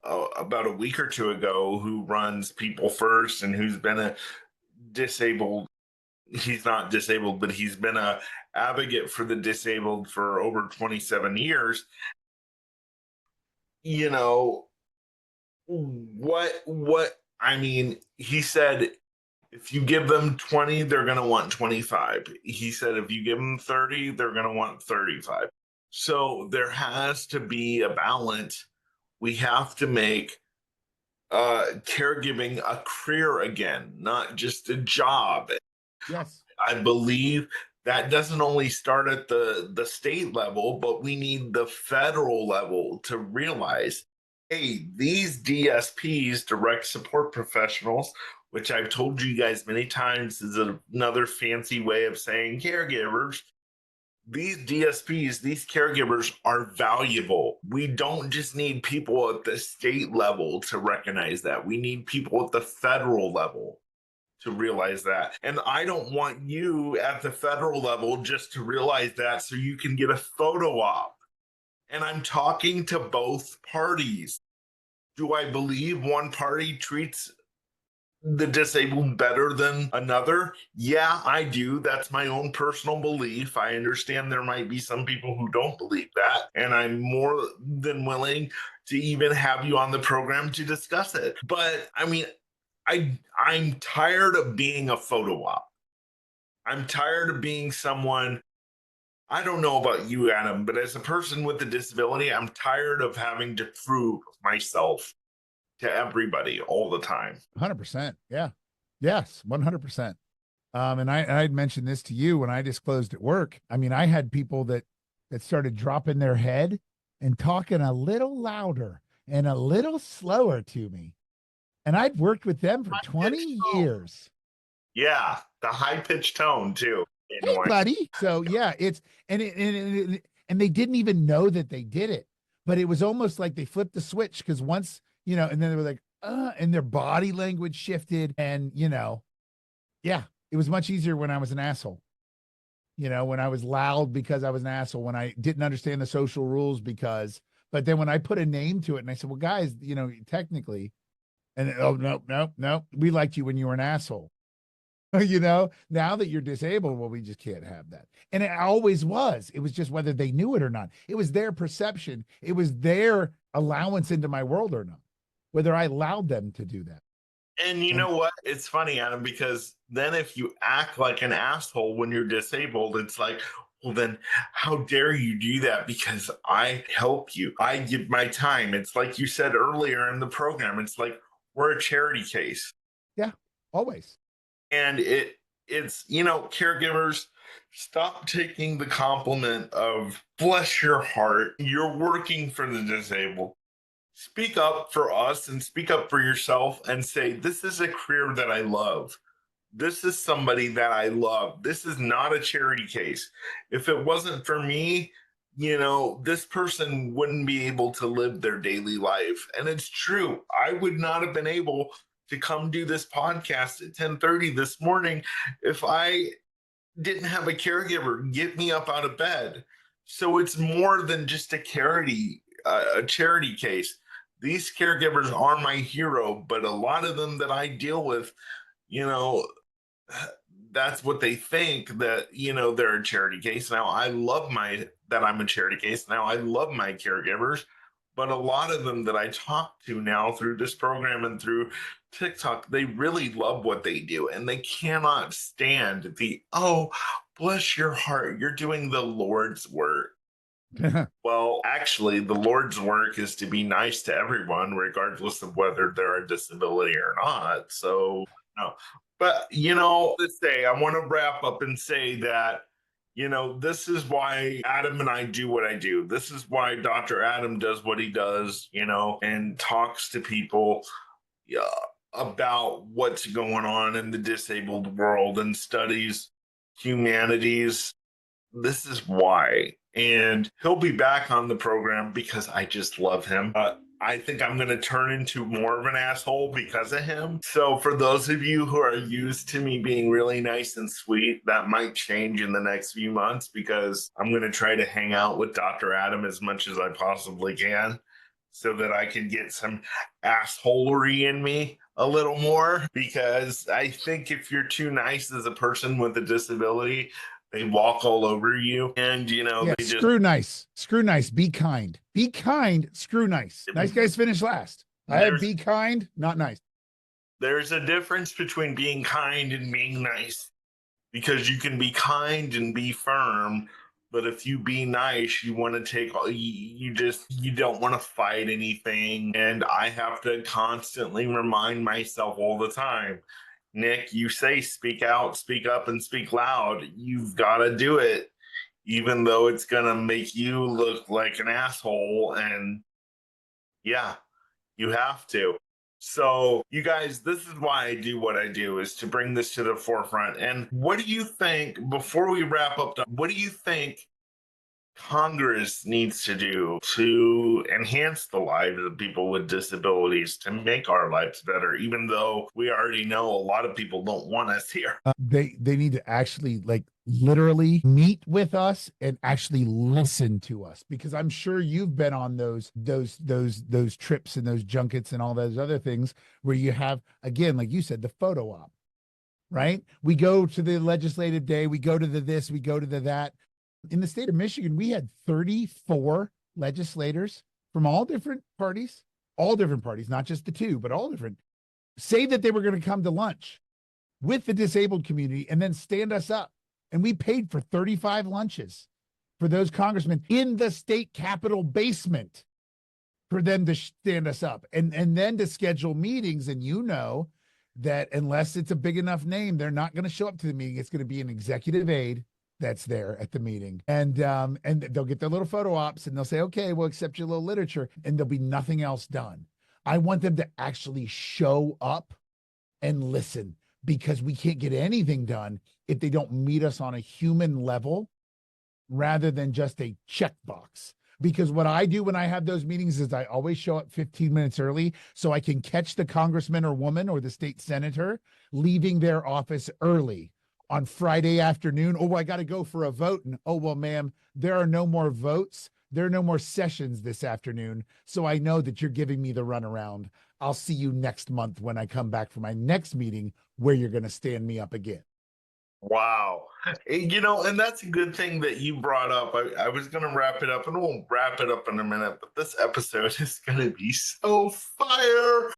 about a week or two ago, who runs People First and who's been a disabled. He's not disabled, but he's been a advocate for the disabled for over 27 years. You know, I mean, he said, if you give them 20, they're going to want 25. He said, if you give them 30, they're going to want 35. So there has to be a balance. We have to make caregiving a career again, not just a job. Yes. I believe that doesn't only start at the state level, but we need the federal level to realize, hey, these DSPs, direct support professionals, which I've told you guys many times is another fancy way of saying caregivers. These DSPs, these caregivers are valuable. We don't just need people at the state level to recognize that. We need people at the federal level to realize that. And I don't want you at the federal level just to realize that so you can get a photo op. And I'm talking to both parties. Do I believe one party treats the disabled better than another? Yeah, I do. That's my own personal belief. I understand there might be some people who don't believe that, and I'm more than willing to even have you on the program to discuss it. But I mean, I'm tired of being a photo op. I'm tired of being someone. I don't know about you, Adam, but as a person with a disability, I'm tired of having to prove myself to everybody all the time. 100%. Yeah. Yes. 100%. And I'd mentioned this to you when I disclosed at work. I mean, I had people that started dropping their head and talking a little louder and a little slower to me. And I'd worked with them for 20 years. Yeah, the high pitched tone too. Hey, buddy. So yeah, it's and they didn't even know that they did it, but it was almost like they flipped the switch, because once, and then they were like, and their body language shifted, and yeah, it was much easier when I was an asshole. When I was loud because I was an asshole, when I didn't understand the social rules but then when I put a name to it and I said, well, guys, technically, and oh, no, we liked you when you were an asshole. Now that you're disabled, well, we just can't have that. And it always was. It was just whether they knew it or not. It was their perception. It was their allowance into my world or not, whether I allowed them to do that. And you know what? It's funny, Adam, because then if you act like an asshole when you're disabled, it's like, well, then how dare you do that? Because I help you. I give my time. It's like you said earlier in the program. It's like we're a charity case. Yeah, always. And it's caregivers, stop taking the compliment of bless your heart, you're working for the disabled. Speak up for us and speak up for yourself and say, this is a career that I love. This is somebody that I love. This is not a charity case. If it wasn't for me, this person wouldn't be able to live their daily life. And it's true. I would not have been able to come do this podcast at 10:30 this morning if I didn't have a caregiver get me up out of bed. So it's more than just a charity case. These caregivers are my hero, but a lot of them that I deal with, you know, that's what they think, that they're a charity case. Now I love I'm a charity case. Now I love my caregivers, but a lot of them that I talk to now through this program and through TikTok, they really love what they do, and they cannot stand the, oh, bless your heart, you're doing the Lord's work. Well, actually, the Lord's work is to be nice to everyone, regardless of whether they're a disability or not. So, no. But, let's say I want to wrap up and say that, this is why Adam and I do what I do. This is why Dr. Adam does what he does, and talks to people yeah, about what's going on in the disabled world and studies humanities. This is why. And he'll be back on the program because I just love him. I think I'm going to turn into more of an asshole because of him. So, for those of you who are used to me being really nice and sweet, that might change in the next few months because I'm going to try to hang out with Dr. Adam as much as I possibly can so that I can get some assholery in me a little more. Because I think if you're too nice as a person with a disability, they walk all over you, and Yeah, they just screw nice. Screw nice. Be kind. Be kind. Screw nice. Nice guys finish last. I had be kind, not nice. There's a difference between being kind and being nice, because you can be kind and be firm, but if you be nice, you want to take you don't want to fight anything. And I have to constantly remind myself all the time, Nick, you say speak out, speak up, and speak loud. You've got to do it, even though it's going to make you look like an asshole. And yeah, you have to. So, you guys, this is why I do what I do, is to bring this to the forefront. And what do you think, before we wrap up, what do you think Congress needs to do to enhance the lives of people with disabilities, to make our lives better, even though we already know a lot of people don't want us here? They need to actually, like, literally meet with us and actually listen to us, because I'm sure you've been on those trips and those junkets and all those other things where you have, again, like you said, the photo op, right? We go to the legislative day, we go to the this, we go to the that. In the state of Michigan, we had 34 legislators from all different parties, not just the two, but all different, say that they were going to come to lunch with the disabled community and then stand us up. And we paid for 35 lunches for those congressmen in the state capitol basement for them to stand us up, and then to schedule meetings. And that unless it's a big enough name, they're not going to show up to the meeting. It's going to be an executive aide that's there at the meeting, and they'll get their little photo ops and they'll say, okay, we'll accept your little literature, and there'll be nothing else done. I want them to actually show up and listen, because we can't get anything done if they don't meet us on a human level rather than just a checkbox. Because what I do when I have those meetings is I always show up 15 minutes early so I can catch the congressman or woman or the state senator leaving their office early on Friday afternoon. Oh, I got to go for a vote. And, oh, well, ma'am, there are no more votes. There are no more sessions this afternoon. So I know that you're giving me the runaround. I'll see you next month when I come back for my next meeting where you're going to stand me up again. Wow. And that's a good thing that you brought up. I was going to wrap it up, and we'll wrap it up in a minute, but this episode is going to be so fire.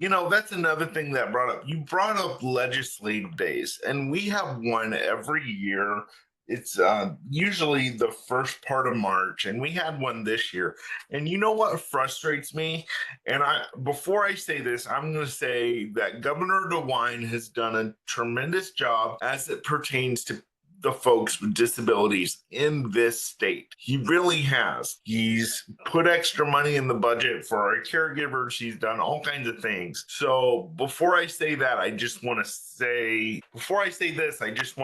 That's another thing that brought up. You brought up legislative days, and we have one every year. It's usually the first part of March, and we had one this year. And you know what frustrates me? And before I say this, I'm going to say that Governor DeWine has done a tremendous job as it pertains to the folks with disabilities in this state. He really has. He's put extra money in the budget for our caregivers. He's done all kinds of things. So before I say this, I just want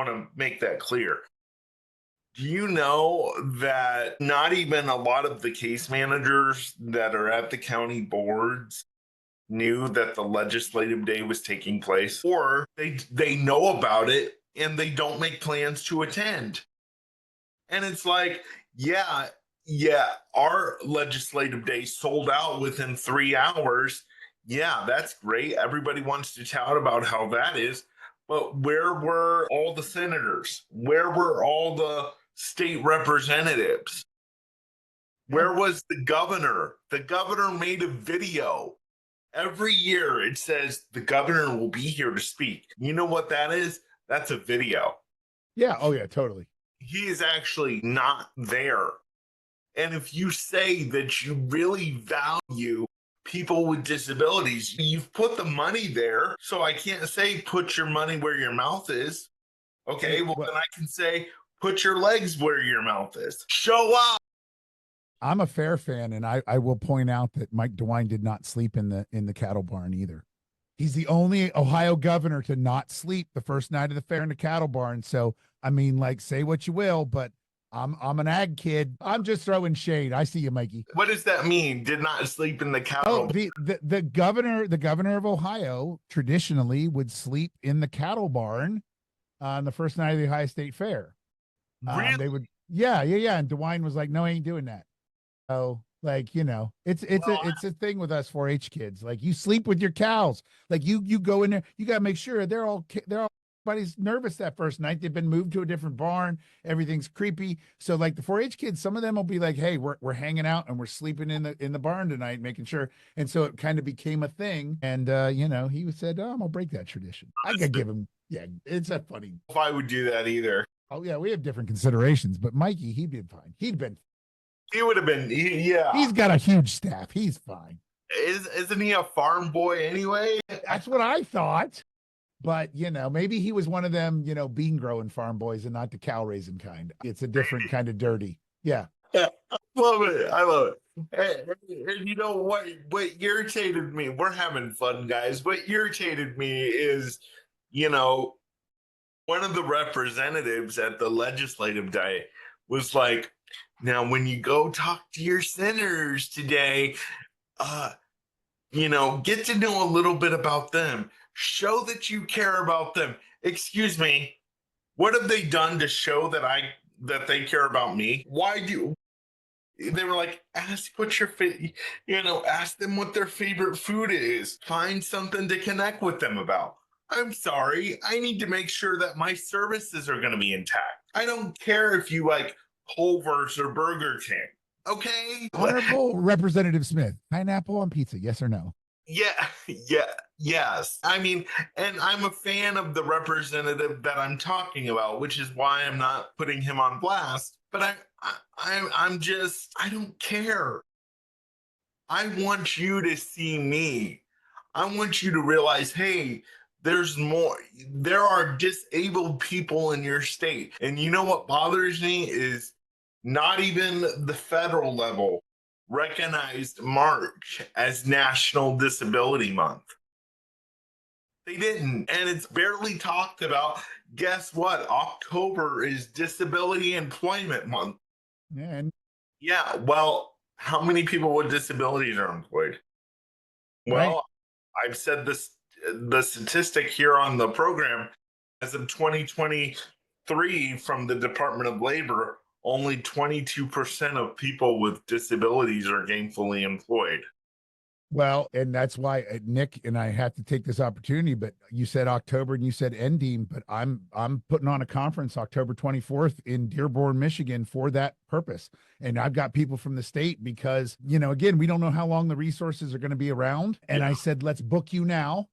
to make that clear. Do you know that not even a lot of the case managers that are at the county boards knew that the legislative day was taking place, or they know about it and they don't make plans to attend. And it's like, yeah, yeah, our legislative day sold out within 3 hours. Yeah, that's great. Everybody wants to tout about how that is. But where were all the senators? Where were all the state representatives? Yeah. Where was the governor? The governor made a video. Every year it says the governor will be here to speak. You know what that is? That's a video. Yeah. Oh yeah, totally. He is actually not there. And if you say that you really value people with disabilities, you've put the money there. So I can't say put your money where your mouth is. Okay, well, then I can say put your legs where your mouth is. Show up. I'm a fair fan, and I will point out that Mike DeWine did not sleep in the cattle barn either. He's the only Ohio governor to not sleep the first night of the fair in the cattle barn. So I mean, like, say what you will, but I'm an ag kid. I'm just throwing shade. I see you, Mikey. What does that mean? Did not sleep in the cattle? Oh, the governor of Ohio traditionally would sleep in the cattle barn on the first night of the Ohio State Fair. Really? They would, yeah. And DeWine was like, "No, I ain't doing that." So, like, it's a thing with us 4-H kids. Like, you sleep with your cows. Like, you go in there, you got to make sure everybody's nervous that first night. They've been moved to a different barn. Everything's creepy. So, like, the 4-H kids, some of them will be like, "Hey, we're hanging out and we're sleeping in the barn tonight, making sure." And so it kind of became a thing. And he said, "Oh, I'm gonna break that tradition." I could give him, yeah, it's a funny. If I would do that either. Oh yeah, we have different considerations, but Mikey, he'd been fine. He would have been, yeah. He's got a huge staff. He's fine. Isn't he a farm boy anyway? That's what I thought. But, maybe he was one of them, bean growing farm boys and not the cow raising kind. It's a different kind of dirty. Yeah. Yeah, I love it. I love it. And you know what irritated me? We're having fun, guys. What irritated me is, one of the representatives at the legislative day was like, "Now, when you go talk to your senators today, get to know a little bit about them. Show that you care about them." Excuse me, what have they done to show that they care about me? They were like, ask them what their favorite food is. Find something to connect with them about. I'm sorry, I need to make sure that my services are going to be intact. I don't care if you like Culver's or Burger King. Okay. Honorable Representative Smith, pineapple on pizza, yes or no? Yeah. Yes. I mean, and I'm a fan of the representative that I'm talking about, which is why I'm not putting him on blast. But I don't care. I want you to see me. I want you to realize, hey, there's more. There are disabled people in your state. And you know what bothers me is not even the federal level recognized March as National Disability Month. They didn't. And it's barely talked about. Guess what? October is Disability Employment Month. And yeah, well, how many people with disabilities are employed? Well, right. I've said the statistic here on the program, as of 2023 from the Department of Labor, only 22% of people with disabilities are gainfully employed. Well, and that's why Nick and I have to take this opportunity, but you said October and you said NDEAM, but I'm putting on a conference October 24th in Dearborn, Michigan for that purpose. And I've got people from the state because, again, we don't know how long the resources are going to be around. And I said, let's book you now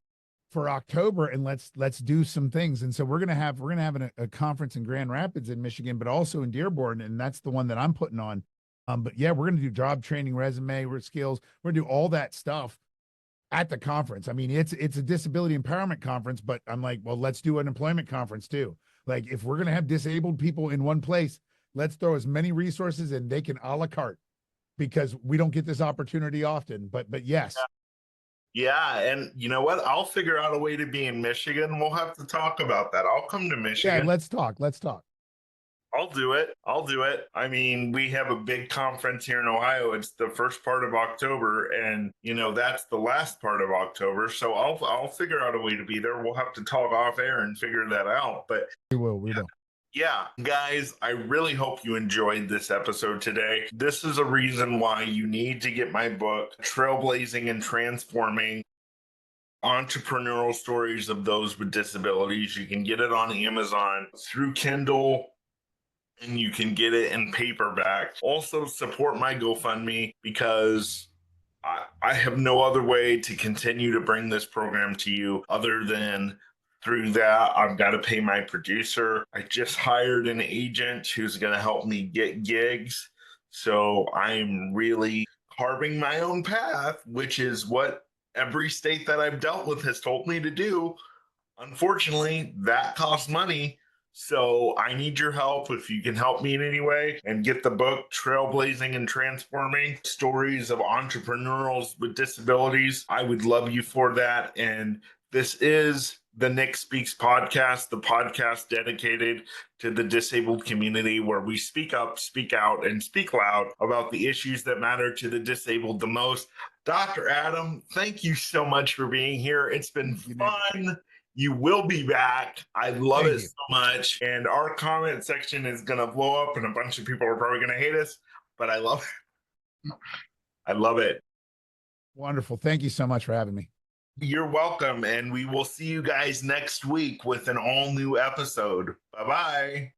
for October and let's do some things. And so we're going to have a conference in Grand Rapids in Michigan, but also in Dearborn. And that's the one that I'm putting on. But yeah, we're going to do job training, resume, skills. We're going to do all that stuff at the conference. I mean, it's a disability empowerment conference, but I'm like, well, let's do an employment conference too. Like, if we're going to have disabled people in one place, let's throw as many resources and they can a la carte, because we don't get this opportunity often. But yes. Yeah, and you know what? I'll figure out a way to be in Michigan. We'll have to talk about that. I'll come to Michigan. Yeah, let's talk. I'll do it. I'll do it. I mean, we have a big conference here in Ohio. It's the first part of October, and that's the last part of October. So I'll figure out a way to be there. We'll have to talk off air and figure that out. But We will. yeah, guys, I really hope you enjoyed this episode today. This is a reason why you need to get my book, Trailblazing and Transforming Entrepreneurial Stories of Those with Disabilities. You can get it on Amazon through Kindle, and you can get it in paperback. Also, support my GoFundMe because I have no other way to continue to bring this program to you other than through that. I've got to pay my producer. I just hired an agent who's going to help me get gigs. So I'm really carving my own path, which is what every state that I've dealt with has told me to do. Unfortunately, that costs money. So I need your help. If you can help me in any way and get the book Trailblazing and Transforming Stories of Entrepreneurs with Disabilities, I would love you for that. And this is the Nick Speaks podcast, the podcast dedicated to the disabled community, where we speak up, speak out, and speak loud about the issues that matter to the disabled the most. Dr. Adam, thank you so much for being here. It's been fun. You will be back. I love it so much. And our comment section is going to blow up, and a bunch of people are probably going to hate us, but I love it. I love it. Wonderful. Thank you so much for having me. You're welcome. And we will see you guys next week with an all new episode. Bye-bye.